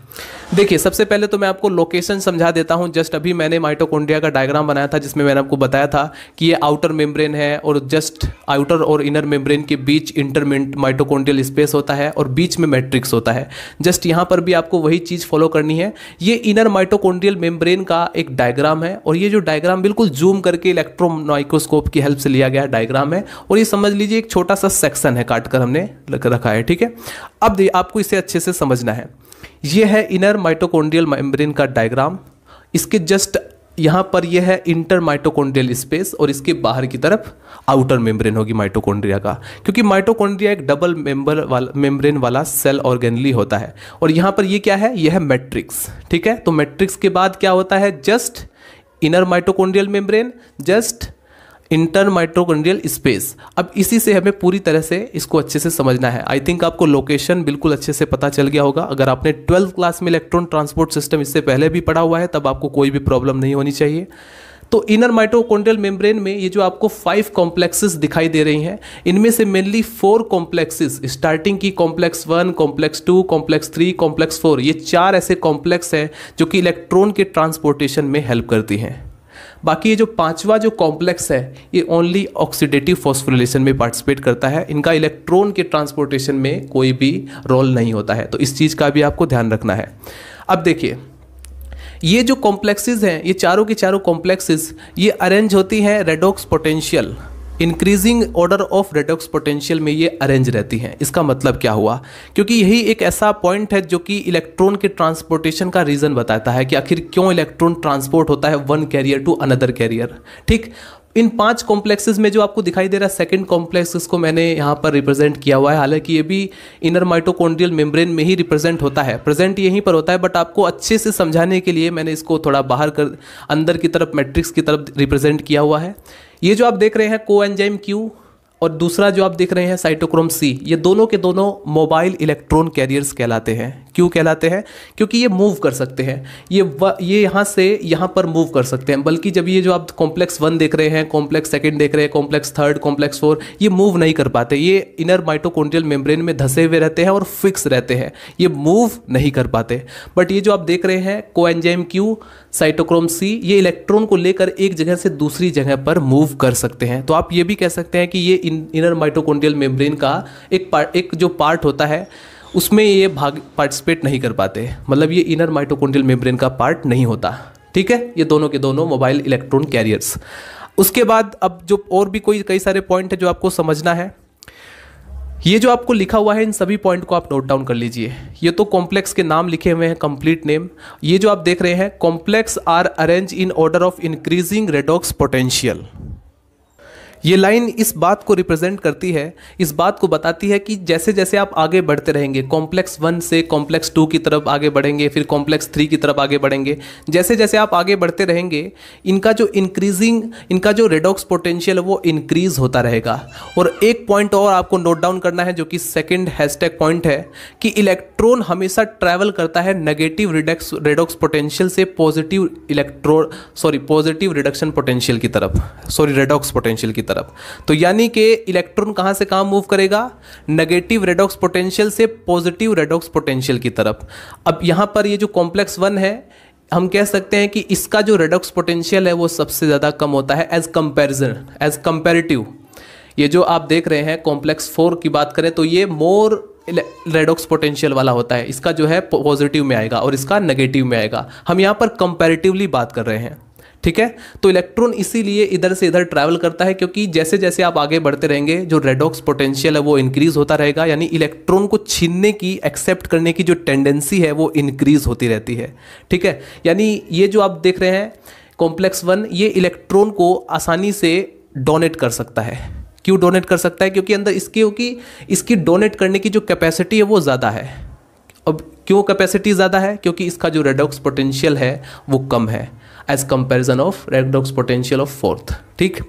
देखिए, सबसे पहले तो मैं आपको लोकेशन समझा देता हूं। जस्ट अभी मैंने माइटोकॉन्ड्रिया का डायग्राम बनाया था जिसमें मैंने आपको बताया था कि ये आउटर मेम्ब्रेन है और जस्ट आउटर और इनर मेम्ब्रेन के बीच इंटरमिट माइटोकॉन्ड्रियल स्पेस होता है और बीच में मैट्रिक्स होता है। जस्ट यहाँ पर भी आपको वही चीज़ फॉलो करनी है। ये इनर माइटोकॉन्ड्रियल मेम्ब्रेन का एक डायग्राम है, और ये जो डायग्राम बिल्कुल जूम करके इलेक्ट्रॉन माइक्रोस्कोप की हेल्प से लिया गया डायग्राम है, और ये समझ लीजिए एक छोटा सा सेक्शन है, काट कर हमने रखा है, ठीक है। अब आपको इसे अच्छे से समझना है। ये है इनर माइटोकॉन्ड्रियल मेम्ब्रेन का डायग्राम। इसके जस्ट यहाँ पर यह है इंटर माइटोकॉन्ड्रियल स्पेस, और इसके बाहर की तरफ आउटर मेम्ब्रेन होगी माइटोकॉन्ड्रिया का, क्योंकि माइटोकॉन्ड्रिया एक डबल मेम्ब्रेन वाला सेल ऑर्गेनली होता है। और यहाँ पर ये क्या है, यह है मैट्रिक्स, ठीक है। तो मैट्रिक्स के बाद क्या होता है, just inner mitochondrial membrane, just inter mitochondrial space. अब इसी से हमें पूरी तरह से इसको अच्छे से समझना है। आई थिंक आपको लोकेशन बिल्कुल अच्छे से पता चल गया होगा। अगर आपने 12th क्लास में इलेक्ट्रॉन ट्रांसपोर्ट सिस्टम इससे पहले भी पढ़ा हुआ है तब आपको कोई भी प्रॉब्लम नहीं होनी चाहिए। तो इनर माइटोकॉन्ड्रियल मेम्ब्रेन में ये जो आपको 5 कॉम्प्लेक्सेस दिखाई दे रही हैं, इनमें से मेनली 4 कॉम्प्लेक्सेस, स्टार्टिंग की कॉम्प्लेक्स 1, कॉम्प्लेक्स 2, कॉम्प्लेक्स 3, कॉम्प्लेक्स 4, ये 4 ऐसे कॉम्प्लेक्स हैं जो कि इलेक्ट्रॉन के ट्रांसपोर्टेशन में हेल्प करती हैं। बाकी ये जो पांचवा जो कॉम्प्लेक्स है ये ओनली ऑक्सीडेटिव फॉस्फोरिलेशन में पार्टिसिपेट करता है, इनका इलेक्ट्रॉन के ट्रांसपोर्टेशन में कोई भी रोल नहीं होता है, तो इस चीज़ का भी आपको ध्यान रखना है। अब देखिए ये जो कॉम्प्लेक्सेस हैं, ये चारों के चारों कॉम्प्लेक्सेस ये अरेंज होती हैं redox potential, increasing order of redox potential में ये अरेंज रहती हैं। इसका मतलब क्या हुआ, क्योंकि यही एक ऐसा पॉइंट है जो कि इलेक्ट्रॉन के ट्रांसपोर्टेशन का रीज़न बताता है कि आखिर क्यों इलेक्ट्रॉन ट्रांसपोर्ट होता है one carrier to another carrier. ठीक, इन 5 कॉम्प्लेक्सेस में जो आपको दिखाई दे रहा है सेकंड कॉम्प्लेक्स, इसको मैंने यहाँ पर रिप्रेजेंट किया हुआ है, हालांकि ये भी इनर माइटोकॉन्ड्रियल मेम्ब्रेन में ही रिप्रेजेंट होता है, प्रेजेंट यहीं पर होता है, बट आपको अच्छे से समझाने के लिए मैंने इसको थोड़ा बाहर कर अंदर की तरफ मैट्रिक्स की तरफ रिप्रेजेंट किया हुआ है। ये जो आप देख रहे हैं कोएंजाइम क्यू और दूसरा जो आप देख रहे हैं साइटोक्रोम सी, ये दोनों के दोनों मोबाइल इलेक्ट्रॉन कैरियर्स कहलाते हैं। क्यों कहलाते हैं, क्योंकि ये मूव कर सकते हैं, ये यहाँ से यहाँ पर मूव कर सकते हैं, बल्कि जब ये जो आप कॉम्प्लेक्स 1 देख रहे हैं, कॉम्प्लेक्स 2 देख रहे हैं, कॉम्प्लेक्स 3, कॉम्प्लेक्स 4, ये मूव नहीं कर पाते, ये इनर माइटोकॉन्ड्रियल मेम्ब्रेन में धसे हुए रहते हैं और फिक्स रहते हैं, ये मूव नहीं कर पाते। बट ये जो आप देख रहे हैं कोएंजाइम क्यू, साइटोक्रोम सी, ये इलेक्ट्रॉन को लेकर एक जगह से दूसरी जगह पर मूव कर सकते हैं। तो आप ये भी कह सकते हैं कि ये इनर माइटोकॉन्ड्रियल मेम्ब्रेन का एक जो पार्ट होता है उसमें ये भाग पार्टिसिपेट नहीं कर पाते, मतलब ये इनर माइटोकॉन्ड्रियल मेम्ब्रेन का पार्ट नहीं होता। ठीक है, ये दोनों के दोनों मोबाइल इलेक्ट्रॉन कैरियर्स। उसके बाद अब जो और भी कई सारे पॉइंट है जो आपको समझना है, ये जो आपको लिखा हुआ है इन सभी पॉइंट को आप नोट डाउन कर लीजिए। ये तो कॉम्प्लेक्स के नाम लिखे हुए हैं, कंप्लीट नेम। ये जो आप देख रहे हैं, complex are arrange in order of increasing redox potential, ये लाइन इस बात को रिप्रेजेंट करती है, इस बात को बताती है कि जैसे जैसे आप आगे बढ़ते रहेंगे, कॉम्प्लेक्स 1 से कॉम्प्लेक्स 2 की तरफ आगे बढ़ेंगे, फिर कॉम्प्लेक्स 3 की तरफ आगे बढ़ेंगे, जैसे जैसे आप आगे बढ़ते रहेंगे इनका जो रेडॉक्स पोटेंशियल है वो इंक्रीज होता रहेगा। और एक पॉइंट और आपको नोट डाउन करना है जो कि सेकेंड हैशटैग पॉइंट है कि इलेक्ट्रॉन हमेशा ट्रैवल करता है नेगेटिव रेडॉक्स पोटेंशियल से पॉजिटिव रिडक्शन पोटेंशियल की तरफ, रेडॉक्स पोटेंशियल की तरफ। तो यानी कि इलेक्ट्रॉन कहां से कहां मूव करेगा, नेगेटिव रेडॉक्स पोटेंशियल से पॉजिटिव रेडॉक्स पोटेंशियल की तरफ। अब यहां पर ये जो कॉम्प्लेक्स 1 है, हम कह सकते हैं कि इसका जो रेडॉक्स पोटेंशियल है वो सबसे ज्यादा कम होता है एज कंपैरेटिव। ये जो आप देख रहे हैं कॉम्प्लेक्स 4 की बात करें तो ये मोर रेडॉक्स पोटेंशियल वाला होता है, इसका जो है पॉजिटिव में आएगा और इसका नेगेटिव में आएगा। हम यहां पर कंपैरेटिवली बात कर रहे हैं। ठीक है, तो इलेक्ट्रॉन इसीलिए इधर से इधर ट्रैवल करता है क्योंकि जैसे जैसे आप आगे बढ़ते रहेंगे जो रेडॉक्स पोटेंशियल है वो इंक्रीज होता रहेगा, यानी इलेक्ट्रॉन को छीनने की, एक्सेप्ट करने की जो टेंडेंसी है वो इंक्रीज होती रहती है। ठीक है, यानी ये जो आप देख रहे हैं कॉम्प्लेक्स 1, ये इलेक्ट्रॉन को आसानी से डोनेट कर सकता है। क्यों डोनेट कर सकता है, क्योंकि अंदर इसकी डोनेट करने की जो कैपेसिटी है वो ज़्यादा है। अब क्यों कैपेसिटी ज़्यादा है, क्योंकि इसका जो रेडॉक्स पोटेंशियल है वो कम है as comparison of redox potential of 4th। ठीक,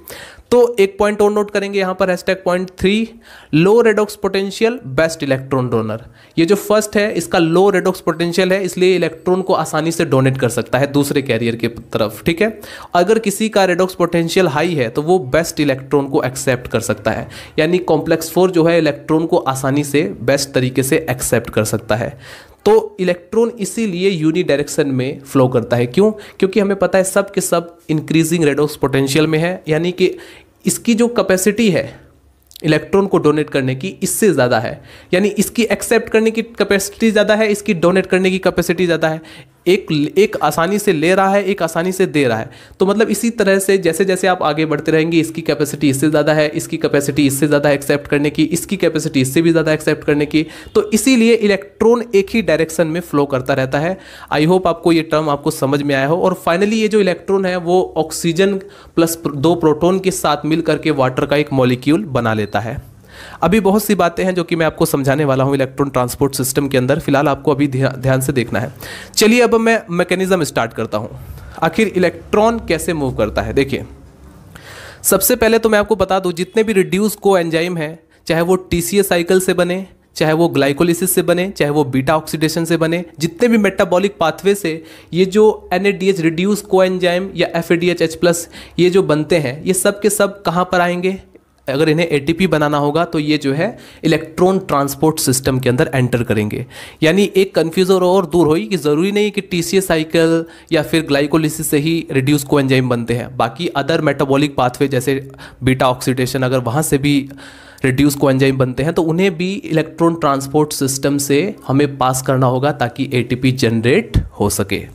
तो एक पॉइंट और नोट करेंगे यहाँ पर, hashtag point 3, low redox potential best electron donor. ये जो फर्स्ट है इसका लो रेडॉक्स पोटेंशियल है, इसलिए इलेक्ट्रॉन को आसानी से डोनेट कर सकता है दूसरे कैरियर की तरफ। ठीक है, अगर किसी का रेडॉक्स पोटेंशियल हाई है तो वो बेस्ट इलेक्ट्रॉन को एक्सेप्ट कर सकता है, यानी कॉम्प्लेक्स 4 जो है इलेक्ट्रॉन को आसानी से बेस्ट तरीके से एक्सेप्ट कर सकता है। तो इलेक्ट्रॉन इसीलिए यूनी डायरेक्शन में फ्लो करता है। क्यों, क्योंकि हमें पता है सब के सब इंक्रीजिंग रेडॉक्स पोटेंशियल में है, यानी कि इसकी जो कैपेसिटी है इलेक्ट्रॉन को डोनेट करने की इससे ज़्यादा है, यानी इसकी एक्सेप्ट करने की कैपेसिटी ज़्यादा है, इसकी डोनेट करने की कैपेसिटी ज़्यादा है। एक आसानी से ले रहा है, एक आसानी से दे रहा है। तो मतलब इसी तरह से जैसे जैसे आप आगे बढ़ते रहेंगे इसकी कैपेसिटी इससे ज़्यादा है, इसकी कैपेसिटी इससे ज़्यादा एक्सेप्ट करने की, इसकी कैपेसिटी इससे भी ज़्यादा एक्सेप्ट करने की, तो इसीलिए इलेक्ट्रॉन एक ही डायरेक्शन में फ्लो करता रहता है। आई होप आपको ये टर्म आपको समझ में आया हो। और फाइनली ये जो इलेक्ट्रॉन है वो ऑक्सीजन प्लस 2 प्रोटॉन के साथ मिल करके वाटर का एक मॉलिक्यूल बना लेता है। अभी बहुत सी बातें हैं जो कि मैं आपको समझाने वाला हूं इलेक्ट्रॉन ट्रांसपोर्ट सिस्टम के अंदर, फिलहाल आपको अभी ध्यान से देखना है। चलिए अब मैं मैकेनिज्म स्टार्ट करता हूं, आखिर इलेक्ट्रॉन कैसे मूव करता है। देखिए, सबसे पहले तो मैं आपको बता दूं जितने भी रिड्यूस कोएंजाइम हैं, चाहे वो TCA साइकिल से बने, चाहे वो ग्लाइकोलिसिस से बने, चाहे वो बीटा ऑक्सीडेशन से बने, जितने भी मेटाबॉलिक पाथवे से ये जो NADH रिड्यूस कोएंजाइम या FADH H+ ये जो बनते हैं, ये सब के सब कहाँ पर आएंगे, अगर इन्हें एटीपी बनाना होगा तो ये जो है इलेक्ट्रॉन ट्रांसपोर्ट सिस्टम के अंदर एंटर करेंगे। यानी एक कन्फ्यूजन और दूर हुई कि ज़रूरी नहीं कि टीसीए साइकिल या फिर ग्लाइकोलिसिस से ही रिड्यूस कोएंजाइम बनते हैं, बाकी अदर मेटाबॉलिक पाथवे जैसे बीटा ऑक्सीडेशन अगर वहाँ से भी रिड्यूस कोएंजाइम बनते हैं तो उन्हें भी इलेक्ट्रॉन ट्रांसपोर्ट सिस्टम से हमें पास करना होगा ताकि एटीपी जनरेट हो सके।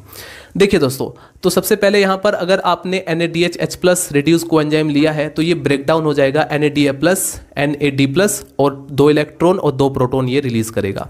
देखिए दोस्तों, तो सबसे पहले यहाँ पर अगर आपने NADH+ रिड्यूस कोएंजाइम लिया है तो ये ब्रेक डाउन हो जाएगा NADA+, NAD+ और 2 इलेक्ट्रॉन और 2 प्रोटॉन ये रिलीज करेगा।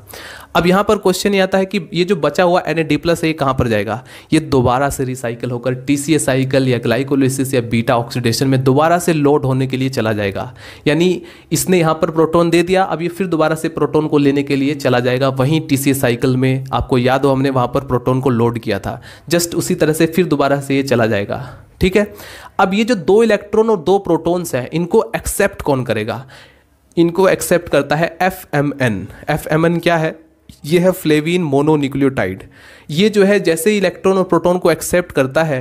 अब यहाँ पर क्वेश्चन ये आता है कि ये जो बचा हुआ NAD+ है ये कहाँ पर जाएगा? ये दोबारा से रिसाइकल होकर TCA साइकिल या ग्लाइकोलिसिस या बीटा ऑक्सीडेशन में दोबारा से लोड होने के लिए चला जाएगा। यानी इसने यहाँ पर प्रोटॉन दे दिया, अब ये फिर दोबारा से प्रोटॉन को लेने के लिए चला जाएगा वहीं TCA साइकिल में। आपको याद हो हमने वहाँ पर प्रोटॉन को लोड किया था, जस्ट उसी तरह से फिर दोबारा से ये चला जाएगा। ठीक है, अब ये जो 2 इलेक्ट्रॉन और 2 प्रोटॉन्स हैं इनको एक्सेप्ट कौन करेगा? इनको एक्सेप्ट करता है FMN। FMN क्या है? ये है फ्लेविन मोनोन्यूक्लियोटाइड। ये जो है जैसे ही इलेक्ट्रॉन और प्रोटॉन को एक्सेप्ट करता है,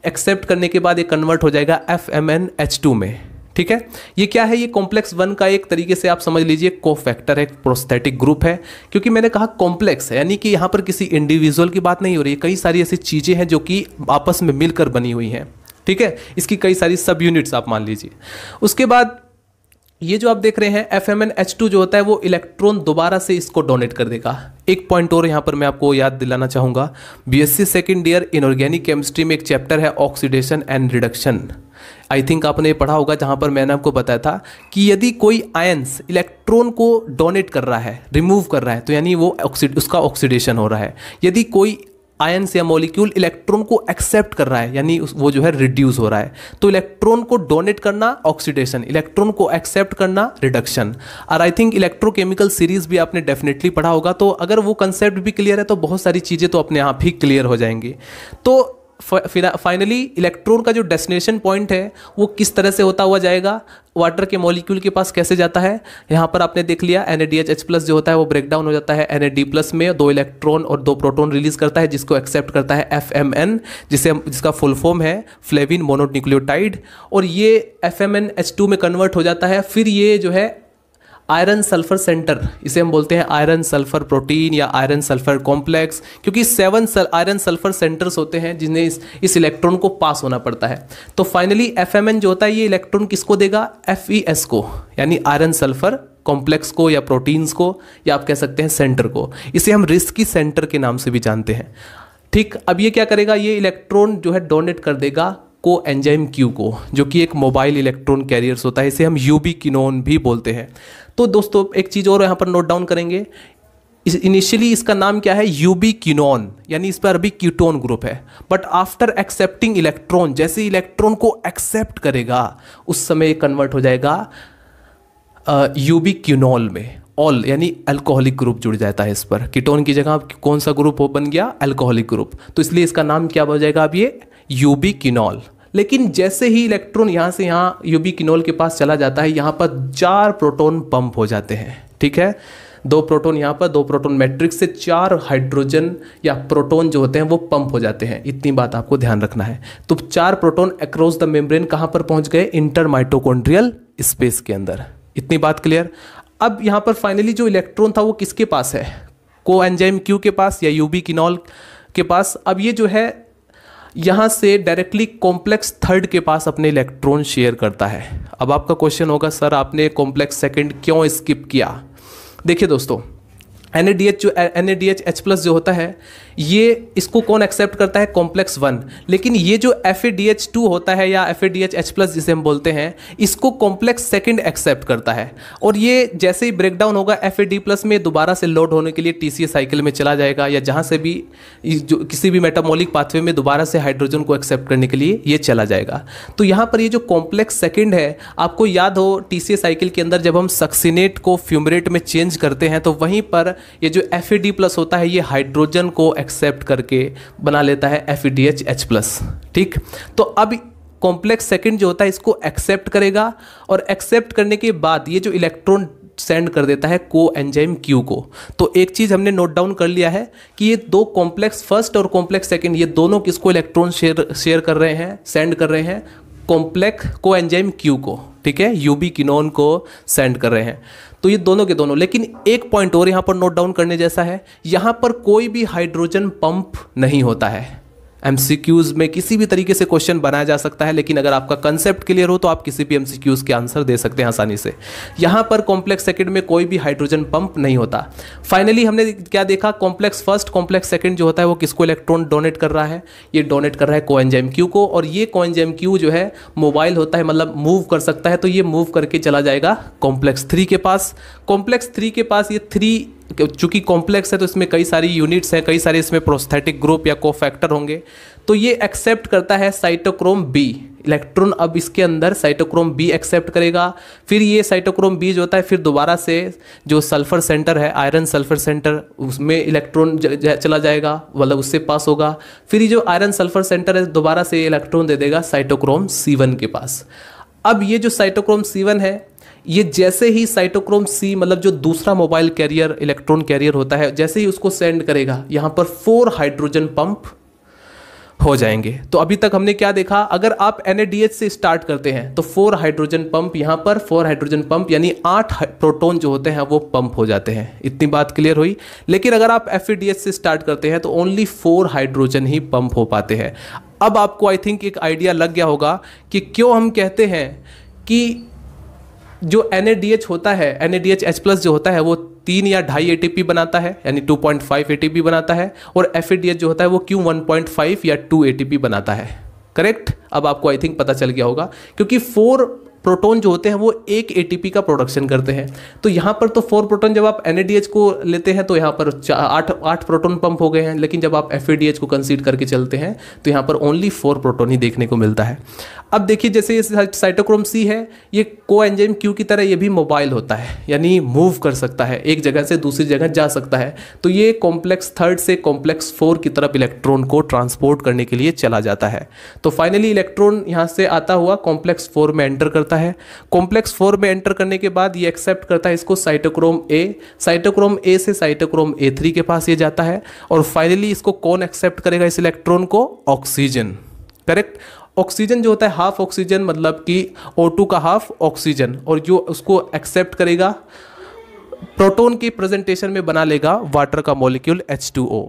एक्सेप्ट करने के बाद ये कन्वर्ट हो जाएगा FMNH2 में। ठीक है, ये क्या है? ये कॉम्प्लेक्स 1 का एक तरीके से आप समझ लीजिए कोफैक्टर है, प्रोस्थेटिक ग्रुप है। क्योंकि मैंने कहा कॉम्प्लेक्स है, यानी कि यहाँ पर किसी इंडिविजुअल की बात नहीं हो रही है, कई सारी ऐसी चीज़ें हैं जो कि आपस में मिलकर बनी हुई हैं। ठीक है, इसकी कई सारी सब यूनिट्स आप मान लीजिए। उसके बाद ये जो आप देख रहे हैं FMNH2 जो होता है वो इलेक्ट्रॉन दोबारा से इसको डोनेट कर देगा। एक पॉइंट और यहाँ पर मैं आपको याद दिलाना चाहूँगा, BSc second year inorganic chemistry में एक चैप्टर है oxidation and reduction. I think आपने पढ़ा होगा, जहाँ पर मैंने आपको बताया था कि यदि कोई आयंस इलेक्ट्रॉन को डोनेट कर रहा है, रिमूव कर रहा है, तो यानी वो उसका ऑक्सीडेशन हो रहा है। यदि कोई आयंस या मॉलिक्यूल इलेक्ट्रॉन को एक्सेप्ट कर रहा है यानी वो जो है रिड्यूस हो रहा है। तो इलेक्ट्रॉन को डोनेट करना ऑक्सीडेशन, इलेक्ट्रॉन को एक्सेप्ट करना रिडक्शन। और आई थिंक इलेक्ट्रोकेमिकल सीरीज भी आपने डेफिनेटली पढ़ा होगा, तो अगर वो कंसेप्ट भी क्लियर है तो बहुत सारी चीज़ें तो अपने आप ही क्लियर हो जाएंगी। तो फाइनली इलेक्ट्रॉन का जो डेस्टिनेशन पॉइंट है वो किस तरह से होता हुआ जाएगा, वाटर के मॉलिक्यूल के पास कैसे जाता है? यहाँ पर आपने देख लिया NADH+ जो होता है वो ब्रेक डाउन हो जाता है NAD+ में, 2 इलेक्ट्रॉन और 2 प्रोटॉन रिलीज करता है, जिसको एक्सेप्ट करता है FMN, जिसका फुल फॉर्म है फ्लेविन मोनोन्यूक्लियोटाइड। और ये FMNH2 में कन्वर्ट हो जाता है। फिर ये जो है आयरन सल्फर सेंटर, इसे हम बोलते हैं आयरन सल्फर प्रोटीन या आयरन सल्फर कॉम्प्लेक्स, क्योंकि 7 आयरन सल्फर सेंटर्स होते हैं जिन्हें इस इलेक्ट्रॉन को पास होना पड़ता है। तो फाइनली FMN जो होता है ये इलेक्ट्रॉन किसको देगा? FeS को, यानी आयरन सल्फर कॉम्प्लेक्स को या प्रोटीन्स को, या आप कह सकते हैं सेंटर को। इसे हम रिस्की सेंटर के नाम से भी जानते हैं। ठीक, अब ये क्या करेगा? ये इलेक्ट्रॉन जो है डोनेट कर देगा को एंजाइम Q को, जो कि एक मोबाइल इलेक्ट्रॉन कैरियर्स होता है। इसे हम यूबिक्विनोन भी बोलते हैं। तो दोस्तों एक चीज़ और यहाँ पर नोट डाउन करेंगे, इनिशियली इसका नाम क्या है? यूबिक्विनोन, यानी इस पर अभी कीटोन ग्रुप है। बट आफ्टर एक्सेप्टिंग इलेक्ट्रॉन, जैसे इलेक्ट्रॉन को एक्सेप्ट करेगा उस समय कन्वर्ट हो जाएगा यूबिक्विनोल में। ऑल यानी अल्कोहलिक ग्रुप जुड़ जाता है इस पर। कीटोन की जगह कौन सा ग्रुप बन गया? Alcoholic group. तो इसलिए इसका नाम क्या हो जाएगा अब? ये यूबिक्विनोल। लेकिन जैसे ही इलेक्ट्रॉन यहाँ से यहाँ यूबिक्विनोल के पास चला जाता है, यहाँ पर 4 प्रोटॉन पंप हो जाते हैं। ठीक है, 2 प्रोटॉन यहाँ पर, 2 प्रोटॉन मैट्रिक्स से 4 हाइड्रोजन या प्रोटॉन जो होते हैं वो पंप हो जाते हैं। इतनी बात आपको ध्यान रखना है। तो 4 प्रोटॉन अक्रॉस द मेम्ब्रेन कहाँ पर पहुँच गए? इंटर माइटोकॉन्ड्रियल स्पेस के अंदर। इतनी बात क्लियर। अब यहाँ पर फाइनली जो इलेक्ट्रॉन था वो किसके पास है? को एंजाइम Q के पास या यूबिक्विनोल के पास। अब ये जो है यहाँ से डायरेक्टली कॉम्प्लेक्स 3 के पास अपने इलेक्ट्रॉन शेयर करता है। अब आपका क्वेश्चन होगा सर आपने कॉम्प्लेक्स 2 क्यों स्किप किया? देखिए दोस्तों, NADH+ जो होता है ये इसको कौन एक्सेप्ट करता है? कॉम्प्लेक्स 1। लेकिन ये जो FADH2 होता है या FADH+ जिसे हम बोलते हैं, इसको कॉम्प्लेक्स 2 एक्सेप्ट करता है। और ये जैसे ही ब्रेक डाउन होगा FAD+ में, दोबारा से लोड होने के लिए TCA साइकिल में चला जाएगा, या जहाँ से भी जो किसी भी मेटामॉलिक पाथवे में दोबारा से हाइड्रोजन को एक्सेप्ट करने के लिए ये चला जाएगा। तो यहाँ पर ये जो कॉम्प्लेक्स 2 है, आपको याद हो TCA साइकिल के अंदर जब हम सक्सिनेट को फ्यूमरेट में चेंज करते हैं तो वहीं पर ये जो FAD+ होता है ये हाइड्रोजन को एक्सेप्ट करके बना लेता है FADH+। ठीक, तो अब कॉम्प्लेक्स 2 जो होता है इसको एक्सेप्ट करेगा, और एक्सेप्ट करने के बाद ये जो इलेक्ट्रॉन सेंड कर देता है को एंजाइम Q को। तो एक चीज हमने नोट डाउन कर लिया है कि ये 2 कॉम्प्लेक्स 1 और कॉम्प्लेक्स 2 ये दोनों किसको इलेक्ट्रॉन शेयर कर रहे हैं, सेंड कर रहे हैं? कॉम्प्लेक्स कोएंजाइम क्यू को, ठीक है, यूबी किनोन को सेंड कर रहे हैं। तो ये दोनों के दोनों, लेकिन एक पॉइंट और यहाँ पर नोट डाउन करने जैसा है, यहाँ पर कोई भी हाइड्रोजन पंप नहीं होता है। एमसीक्यूज में किसी भी तरीके से क्वेश्चन बनाया जा सकता है, लेकिन अगर आपका कंसेप्ट क्लियर हो तो आप किसी भी एमसीक्यूज के आंसर दे सकते हैं आसानी से। यहाँ पर कॉम्प्लेक्स सेकंड में कोई भी हाइड्रोजन पंप नहीं होता। फाइनली हमने क्या देखा, कॉम्प्लेक्स फर्स्ट कॉम्प्लेक्स सेकंड जो होता है वो किसको इलेक्ट्रॉन डोनेट कर रहा है, ये डोनेट कर रहा है कोएंजाइम क्यू को, और ये कोएंजाइम क्यू जो है मोबाइल होता है, मतलब मूव कर सकता है, तो ये मूव करके चला जाएगा कॉम्प्लेक्स 3 के पास। कॉम्प्लेक्स 3 के पास ये 3, चूंकि कॉम्प्लेक्स है तो इसमें कई सारी यूनिट्स हैं, कई सारे इसमें प्रोस्थेटिक ग्रुप या कोफैक्टर होंगे, तो ये एक्सेप्ट करता है साइटोक्रोम बी इलेक्ट्रॉन। अब इसके अंदर साइटोक्रोम बी एक्सेप्ट करेगा, फिर ये साइटोक्रोम बी जो होता है फिर दोबारा से जो सल्फर सेंटर है, आयरन सल्फर सेंटर, उसमें इलेक्ट्रॉन चला जाएगा, मतलब उससे पास होगा, फिर ये जो आयरन सल्फर सेंटर है दोबारा से इलेक्ट्रॉन दे देगा साइटोक्रोम C1 के पास। अब ये जो साइटोक्रोम C1 है, ये जैसे ही साइटोक्रोम C, मतलब जो दूसरा मोबाइल कैरियर इलेक्ट्रॉन कैरियर होता है, जैसे ही उसको सेंड करेगा, यहाँ पर 4 हाइड्रोजन पंप हो जाएंगे। तो अभी तक हमने क्या देखा, अगर आप NADH से स्टार्ट करते हैं तो 4 हाइड्रोजन पंप, यहाँ पर 4 हाइड्रोजन पंप यानी 8 प्रोटॉन जो होते हैं वो पंप हो जाते हैं। इतनी बात क्लियर हुई। लेकिन अगर आप FADH से स्टार्ट करते हैं तो ओनली 4 हाइड्रोजन ही पंप हो पाते हैं। अब आपको आई थिंक एक आइडिया लग गया होगा कि क्यों हम कहते हैं कि जो NADH होता है, NADH+ जो होता है वो 3 या 2.5 ATP बनाता है, यानी 2.5 ATP बनाता है, और FADH जो होता है वो क्यों 1.5 या 2 ATP बनाता है। करेक्ट। अब आपको आई थिंक पता चल गया होगा, क्योंकि 4 प्रोटॉन जो होते हैं वो 1 ATP का प्रोडक्शन करते हैं। तो यहाँ पर तो 4 प्रोटॉन, जब आप NADH को लेते हैं तो यहाँ पर 8 प्रोटॉन पंप हो गए हैं, लेकिन जब आप FADH को कंसीडर करके चलते हैं तो यहाँ पर ओनली 4 प्रोटॉन ही देखने को मिलता है। अब देखिए, जैसे साइटोक्रोम C है, ये कोएंजाइम क्यू की तरह ये भी मोबाइल होता है, यानी मूव कर सकता है, एक जगह से दूसरी जगह जा सकता है। तो ये कॉम्प्लेक्स 3 से कॉम्प्लेक्स 4 की तरफ इलेक्ट्रॉन को ट्रांसपोर्ट करने के लिए चला जाता है। तो फाइनली इलेक्ट्रॉन यहाँ से आता हुआ कॉम्प्लेक्स 4 में एंटर करता है। कॉम्प्लेक्स 4 में एंटर करने के बाद ये एक्सेप्ट करता है इसको साइटोक्रोम A, साइटोक्रोम A से साइटोक्रोम A3 के पास ये जाता है, और फाइनली इसको कौन एक्सेप्ट करेगा इस इलेक्ट्रॉन को, ऑक्सीजन। करेक्ट। ऑक्सीजन जो होता है हाफ ऑक्सीजन, मतलब कि O2 का हाफ ऑक्सीजन, और जो उसको एक्सेप्ट करेगा प्रोटॉन की प्रेजेंटेशन में बना लेगा वाटर का मॉलिक्यूल H2O।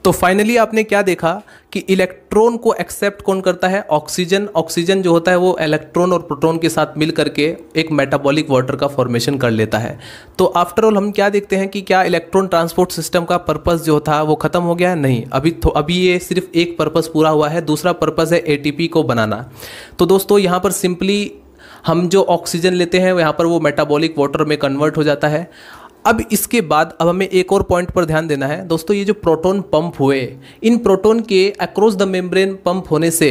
तो फाइनली आपने क्या देखा कि इलेक्ट्रॉन को एक्सेप्ट कौन करता है, ऑक्सीजन। ऑक्सीजन जो होता है वो इलेक्ट्रॉन और प्रोटॉन के साथ मिल करके एक मेटाबॉलिक वाटर का फॉर्मेशन कर लेता है। तो आफ्टर ऑल हम क्या देखते हैं कि क्या इलेक्ट्रॉन ट्रांसपोर्ट सिस्टम का पर्पस जो था वो खत्म हो गया है? नहीं, अभी ये सिर्फ एक पर्पस पूरा हुआ है, दूसरा पर्पस है ATP को बनाना। तो दोस्तों यहाँ पर सिंपली हम जो ऑक्सीजन लेते हैं यहाँ पर वो मेटाबॉलिक वाटर में कन्वर्ट हो जाता है। अब इसके बाद अब हमें एक और पॉइंट पर ध्यान देना है दोस्तों, ये जो प्रोटॉन पंप हुए, इन प्रोटॉन के अक्रॉस द मेम्ब्रेन पंप होने से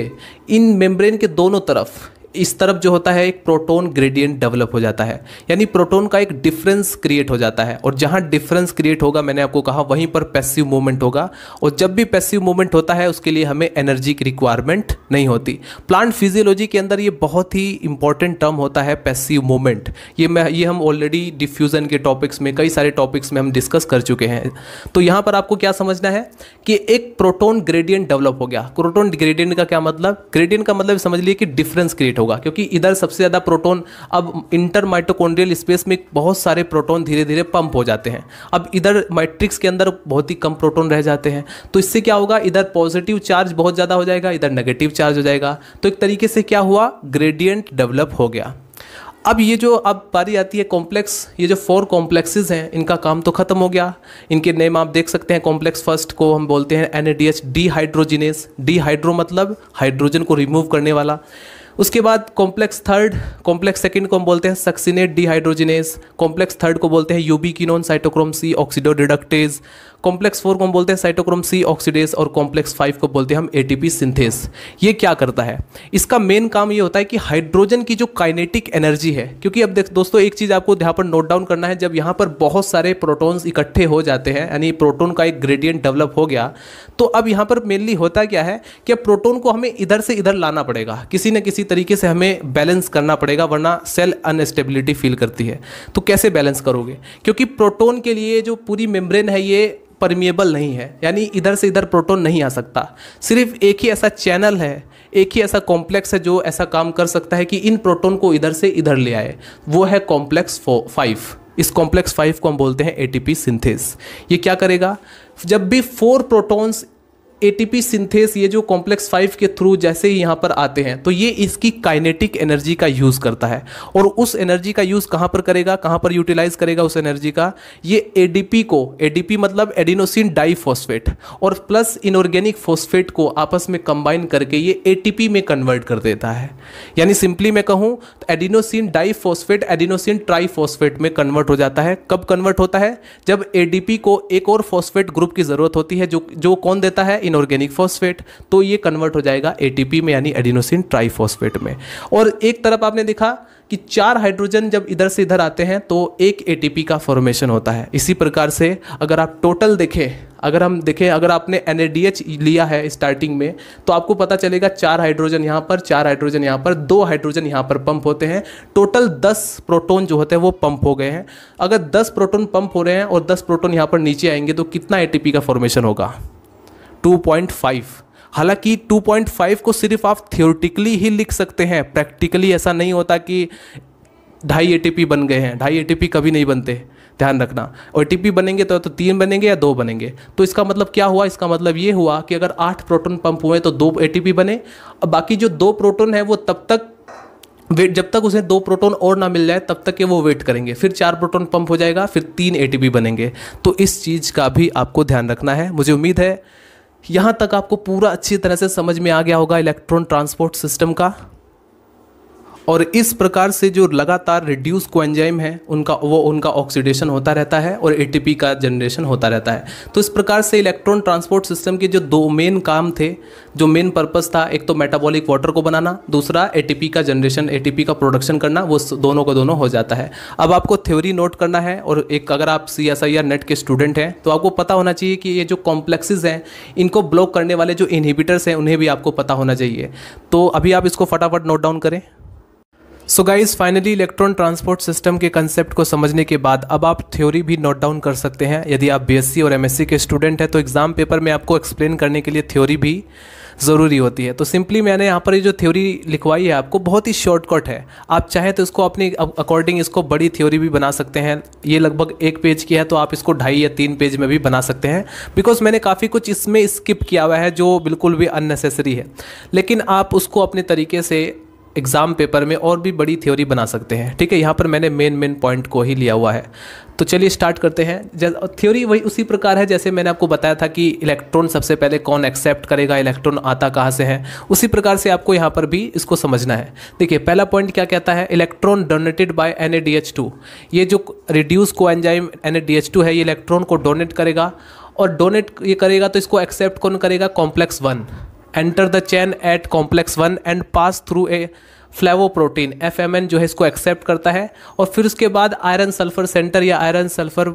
इन मेम्ब्रेन के दोनों तरफ, इस तरफ जो होता है एक प्रोटॉन ग्रेडियंट डेवलप हो जाता है, यानी प्रोटॉन का एक डिफरेंस क्रिएट हो जाता है। और जहां डिफरेंस क्रिएट होगा, मैंने आपको कहा, वहीं पर पैसिव मूवमेंट होगा, और जब भी पैसिव मूवमेंट होता है उसके लिए हमें एनर्जी की रिक्वायरमेंट नहीं होती। प्लांट फिजियोलॉजी के अंदर ये बहुत ही इंपॉर्टेंट टर्म होता है पैसिव मूवमेंट। ये हम ऑलरेडी डिफ्यूजन के टॉपिक्स में, कई सारे टॉपिक्स में हम डिस्कस कर चुके हैं। तो यहाँ पर आपको क्या समझना है कि एक प्रोटॉन ग्रेडियंट डेवलप हो गया। प्रोटॉन ग्रेडियंट का क्या मतलब, ग्रेडियंट का मतलब समझ लिए कि डिफरेंस क्रिएट होगा, क्योंकि इधर सबसे ज्यादा प्रोटॉन, अब इंटर माइटोकॉन्ड्रियल स्पेस में बहुत सारे प्रोटॉन धीरे धीरे पंप हो जाते हैं, अब इधर मैट्रिक्स के अंदर बहुत ही कम प्रोटॉन रह जाते हैं। तो इससे क्या होगा, इधर पॉजिटिव चार्ज बहुत ज्यादा हो जाएगा, इधर नेगेटिव चार्ज हो जाएगा। तो एक तरीके से क्या हुआ, ग्रेडियंट डेवलप हो गया। अब ये जो अब बारी आती है कॉम्प्लेक्स, ये जो 4 कॉम्प्लेक्सेस हैं इनका काम तो खत्म हो गया। इनके नेम आप देख सकते हैं। कॉम्प्लेक्स फर्स्ट को हम बोलते हैं NADH डिहाइड्रोजिनेस, डिहाइड्रो मतलब हाइड्रोजन को रिमूव करने वाला। उसके बाद कॉम्प्लेक्स थर्ड, कॉम्प्लेक्स सेकंड को हम बोलते हैं सक्सिनेट डिहाइड्रोजिनेस, कॉम्प्लेक्स थर्ड को बोलते हैं ubiquinone cytochrome C oxidoreductase, complex 4 को हम बोलते हैं साइटोक्रोम C ऑक्सीडेज, और कॉम्प्लेक्स 5 को बोलते हैं हम ATP सिंथेस। ये क्या करता है, इसका मेन काम ये होता है कि हाइड्रोजन की जो काइनेटिक एनर्जी है, क्योंकि अब दोस्तों एक चीज़ आपको यहाँ पर नोट डाउन करना है, जब यहाँ पर बहुत सारे प्रोटॉन्स इकट्ठे हो जाते हैं, यानी प्रोटॉन का एक ग्रेडियंट डेवलप हो गया, तो अब यहाँ पर मेनली होता क्या है कि प्रोटॉन को हमें इधर से इधर लाना पड़ेगा, किसी न किसी तरीके से हमें बैलेंस करना पड़ेगा, वरना सेल अनस्टेबिलिटी फील करती है। तो कैसे बैलेंस करोगे, क्योंकि प्रोटॉन के लिए जो पूरी मेम्ब्रेन है ये परमिएबल नहीं है, यानी इधर से इधर प्रोटॉन नहीं आ सकता। सिर्फ एक ही ऐसा चैनल है, एक ही ऐसा कॉम्प्लेक्स है जो ऐसा काम कर सकता है कि इन प्रोटॉन को इधर से इधर ले आए, वो है कॉम्प्लेक्स 5। इस कॉम्प्लेक्स 5 को हम बोलते हैं एटीपी सिंथेस। ये क्या करेगा, जब भी 4 प्रोटॉन्स एटीपी सिंथेस ये जो कॉम्प्लेक्स 5 के थ्रू जैसे ही यहाँ पर आते हैं तो ये इसकी काइनेटिक एनर्जी का यूज़ करता है। और उस एनर्जी का यूज़ कहाँ पर करेगा, कहाँ पर यूटिलाइज करेगा उस एनर्जी का, ये एडीपी को, एडीपी मतलब एडिनोसिन डाइफॉस्फेट, और प्लस इनऑर्गेनिक फॉस्फेट को आपस में कंबाइन करके ये एटीपी में कन्वर्ट कर देता है। यानी सिंपली मैं कहूँ तो एडिनोसिन डाइफॉस्फेट एडिनोसिन ट्राइफॉस्फेट में कन्वर्ट हो जाता है। कब कन्वर्ट होता है, जब एडीपी को एक और फॉस्फेट ग्रुप की ज़रूरत होती है, जो कौन देता है, इनऑर्गेनिक फॉस्फेट, तो ये कन्वर्ट हो जाएगा एटीपी में यानी एडिनोसिन ट्राइफॉस्फेट में। और एक तरफ आपने देखा कि 4 हाइड्रोजन जब इधर से इधर आते हैं तो एक एटीपी का फॉर्मेशन होता है। इसी प्रकार से अगर आप टोटल देखें, अगर आपने NADH लिया है स्टार्टिंग में तो आपको पता चलेगा 4 हाइड्रोजन यहाँ पर, 4 हाइड्रोजन यहाँ पर, 2 हाइड्रोजन यहाँ पर पंप होते हैं। टोटल 10 प्रोटॉन जो होते हैं वो पंप हो गए हैं। अगर 10 प्रोटॉन पंप हो रहे हैं और 10 प्रोटॉन यहाँ पर नीचे आएंगे तो कितना एटीपी का फॉर्मेशन होगा, 2.5। हालांकि 2.5 को सिर्फ आप थियोरेटिकली ही लिख सकते हैं, प्रैक्टिकली ऐसा नहीं होता कि 2.5 एटीपी बन गए हैं। 2.5 एटीपी कभी नहीं बनते, ध्यान रखना। और एटीपी बनेंगे तो 3 बनेंगे या 2 बनेंगे। तो इसका मतलब क्या हुआ, इसका मतलब ये हुआ कि अगर 8 प्रोटॉन पंप हुए तो 2 एटीपी बने। अब बाकी जो 2 प्रोटॉन है वो तब तक वेट, जब तक उसे 2 प्रोटॉन और ना मिल जाए तब तक के वो वेट करेंगे। फिर 4 प्रोटॉन पंप हो जाएगा, फिर 3 एटीपी बनेंगे। तो इस चीज़ का भी आपको ध्यान रखना है। मुझे उम्मीद है यहाँ तक आपको पूरा अच्छी तरह से समझ में आ गया होगा इलेक्ट्रॉन ट्रांसपोर्ट सिस्टम का। और इस प्रकार से जो लगातार रिड्यूस कोएंजाइम है उनका ऑक्सीडेशन होता रहता है और एटीपी का जनरेशन होता रहता है। तो इस प्रकार से इलेक्ट्रॉन ट्रांसपोर्ट सिस्टम के जो 2 मेन काम थे, जो मेन पर्पस था, एक तो मेटाबॉलिक वाटर को बनाना, दूसरा एटीपी का जनरेशन, एटीपी का प्रोडक्शन करना, वो दोनों को दोनों हो जाता है। अब आपको थ्योरी नोट करना है। और एक अगर आप CSIR नेट के स्टूडेंट हैं तो आपको पता होना चाहिए कि ये जो कॉम्प्लेक्सेस हैं इनको ब्लॉक करने वाले जो इनहिबिटर्स हैं उन्हें भी आपको पता होना चाहिए। तो अभी आप इसको फटाफट नोट डाउन करें। So guys, finally electron transport system के कंसेप्ट को समझने के बाद अब आप थ्योरी भी नोट डाउन कर सकते हैं। यदि आप BSc और MSc के स्टूडेंट हैं तो एग्जाम पेपर में आपको एक्सप्लेन करने के लिए थ्योरी भी ज़रूरी होती है। तो सिंपली मैंने यहाँ पर ये जो थ्योरी लिखवाई है आपको, बहुत ही शॉर्टकट है। आप चाहें तो इसको अपने अकॉर्डिंग इसको बड़ी थ्योरी भी बना सकते हैं। ये लगभग 1 पेज की है तो आप इसको 2.5 या 3 पेज में भी बना सकते हैं, बिकॉज मैंने काफ़ी कुछ इसमें स्किप किया हुआ है जो बिल्कुल भी अननेसेसरी है। लेकिन आप उसको अपने तरीके से एग्ज़ाम पेपर में और भी बड़ी थ्योरी बना सकते हैं। ठीक है, यहाँ पर मैंने मेन पॉइंट को ही लिया हुआ है। तो चलिए स्टार्ट करते हैं। थ्योरी वही उसी प्रकार है जैसे मैंने आपको बताया था कि इलेक्ट्रॉन सबसे पहले कौन एक्सेप्ट करेगा, इलेक्ट्रॉन आता कहाँ से है, उसी प्रकार से आपको यहाँ पर भी इसको समझना है। देखिए पहला पॉइंट क्या कहता है, इलेक्ट्रॉन डोनेटेड बाय NADH2। ये जो रिड्यूस कोएंजाइम NADH2 है ये इलेक्ट्रॉन को डोनेट करेगा, और डोनेट ये करेगा तो इसको एक्सेप्ट कौन करेगा, complex 1। Enter the chain at complex 1 and pass through a flavoprotein FMN जो है इसको एक्सेप्ट करता है। और फिर उसके बाद आयरन सल्फर सेंटर या आयरन सल्फर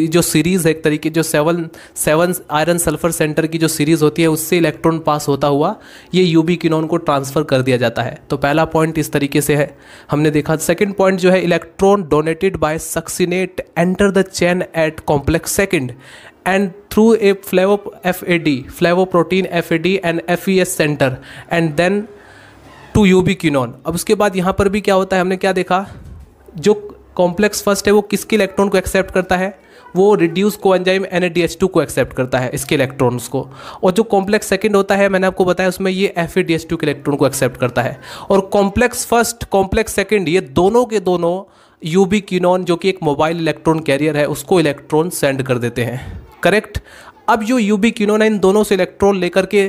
जो सीरीज़ है, एक तरीके जो 7 आयरन सल्फर सेंटर की जो सीरीज़ होती है उससे इलेक्ट्रॉन पास होता हुआ ये यूबी किनोन को ट्रांसफ़र कर दिया जाता है। तो पहला पॉइंट इस तरीके से है, हमने देखा। सेकंड पॉइंट जो है, electron donated by succinate enter the chain at complex 2 and through a flavoprotein FAD and FES center and then to UB quinone। अब उसके बाद यहाँ पर भी क्या होता है, हमने क्या देखा, जो कॉम्प्लेक्स फर्स्ट है वो किसके इलेक्ट्रॉन को एक्सेप्ट करता है, वो रिड्यूस कोएंजाइम NADH2 को एक्सेप्ट करता है, इसके इलेक्ट्रॉन्स को। और जो कॉम्प्लेक्स सेकंड होता है मैंने आपको बताया उसमें ये FADH2 के इलेक्ट्रॉन को एक्सेप्ट करता है। और कॉम्प्लेक्स फर्स्ट कॉम्प्लेक्स सेकंड ये दोनों के दोनों यूबी क्विनोन जो कि एक मोबाइल इलेक्ट्रॉन कैरियर है उसको इलेक्ट्रॉन सेंड कर देते हैं। करेक्ट। अब जो यूबी क्विनोन है इन दोनों से इलेक्ट्रॉन लेकर के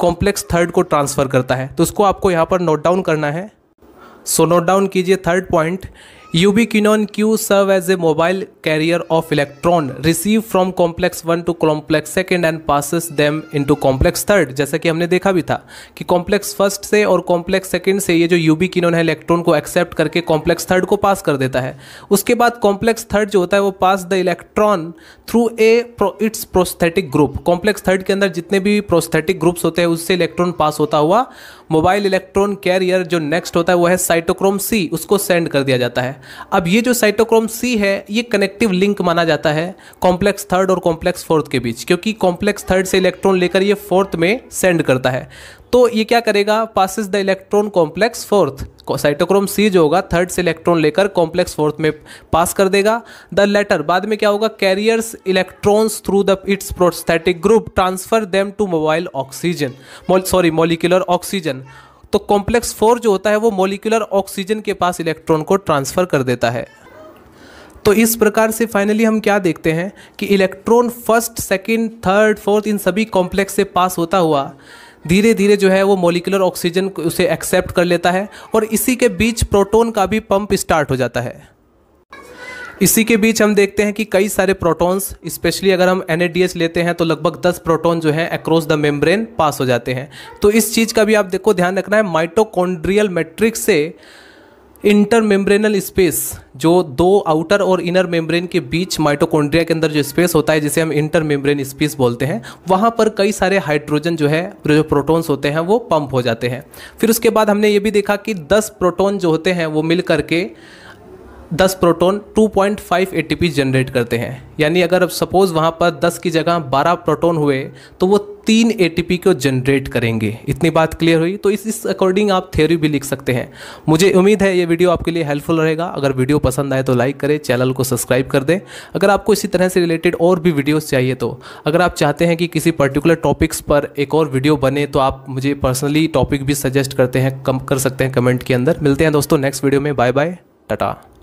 कॉम्प्लेक्स 3 को ट्रांसफ़र करता है, तो उसको आपको यहाँ पर नोट डाउन करना है। सो नोट डाउन कीजिए third point, UB quinone Q serve as a mobile carrier of electron received from complex 1 to complex 2 and passes them into complex 3। जैसा कि हमने देखा भी था कि कॉम्प्लेक्स फर्स्ट से और कॉम्प्लेक्स सेकंड से ये जो UB quinone है इलेक्ट्रॉन को एक्सेप्ट करके कॉम्प्लेक्स 3 को पास कर देता है। उसके बाद कॉम्प्लेक्स 3 जो होता है वो pass the electron through its prosthetic group. Complex 3 के अंदर जितने भी प्रोस्थेटिक ग्रुप्स होते हैं उससे इलेक्ट्रॉन पास होता हुआ मोबाइल इलेक्ट्रॉन कैरियर जो नेक्स्ट होता है वो है साइटोक्रोम C, उसको सेंड कर दिया जाता है। अब ये जो साइटोक्रोम C है ये कनेक्टिव लिंक माना जाता है कॉम्प्लेक्स 3 और कॉम्प्लेक्स 4 के बीच, क्योंकि कॉम्प्लेक्स 3 से इलेक्ट्रॉन लेकर ये 4th में सेंड करता है। तो ये क्या करेगा, passes the electron complex fourth, cytochrome C जो होगा थर्ड से इलेक्ट्रॉन लेकर कॉम्प्लेक्स फोर्थ में पास कर देगा। द लेटर बाद में क्या होगा, carriers electrons through the its prosthetic group transfer them to mobile oxygen, molecular oxygen. तो कॉम्प्लेक्स 4 जो होता है वो मॉलिक्यूलर ऑक्सीजन के पास इलेक्ट्रॉन को ट्रांसफर कर देता है। तो इस प्रकार से फाइनली हम क्या देखते हैं कि electron first, second, third, fourth इन सभी कॉम्प्लेक्स से पास होता हुआ धीरे धीरे जो है वो मॉलिक्यूलर ऑक्सीजन उसे एक्सेप्ट कर लेता है और इसी के बीच प्रोटॉन का भी पंप स्टार्ट हो जाता है। इसी के बीच हम देखते हैं कि कई सारे प्रोटॉन्स, स्पेशली अगर हम NADH लेते हैं तो लगभग 10 प्रोटॉन जो है अक्रॉस द मेम्ब्रेन पास हो जाते हैं। तो इस चीज़ का भी आप देखो ध्यान रखना है, माइटोकॉन्ड्रियल मैट्रिक्स से इंटर मेम्ब्रेनल स्पेस, जो दो आउटर और इनर मेम्ब्रेन के बीच माइटोकॉन्ड्रिया के अंदर जो स्पेस होता है जिसे हम इंटर मेम्ब्रेन स्पेस बोलते हैं, वहाँ पर कई सारे हाइड्रोजन जो है, जो प्रोटॉन्स होते हैं वो पंप हो जाते हैं। फिर उसके बाद हमने ये भी देखा कि 10 प्रोटॉन जो होते हैं वो मिल करके 10 प्रोटॉन 2.5 ATP जनरेट करते हैं। यानी अगर अब सपोज वहाँ पर 10 की जगह 12 प्रोटॉन हुए तो वो 3 ATP को जनरेट करेंगे। इतनी बात क्लियर हुई। तो इस अकॉर्डिंग आप थ्योरी भी लिख सकते हैं। मुझे उम्मीद है ये वीडियो आपके लिए हेल्पफुल रहेगा। अगर वीडियो पसंद आए तो लाइक करें, चैनल को सब्सक्राइब कर दें। अगर आपको इसी तरह से रिलेटेड और भी वीडियोज़ चाहिए, तो अगर आप चाहते हैं कि किसी पर्टिकुलर टॉपिक्स पर एक और वीडियो बने तो आप मुझे पर्सनली टॉपिक भी सजेस्ट कर सकते हैं कमेंट के अंदर। मिलते हैं दोस्तों नेक्स्ट वीडियो में। Bye bye, Tata.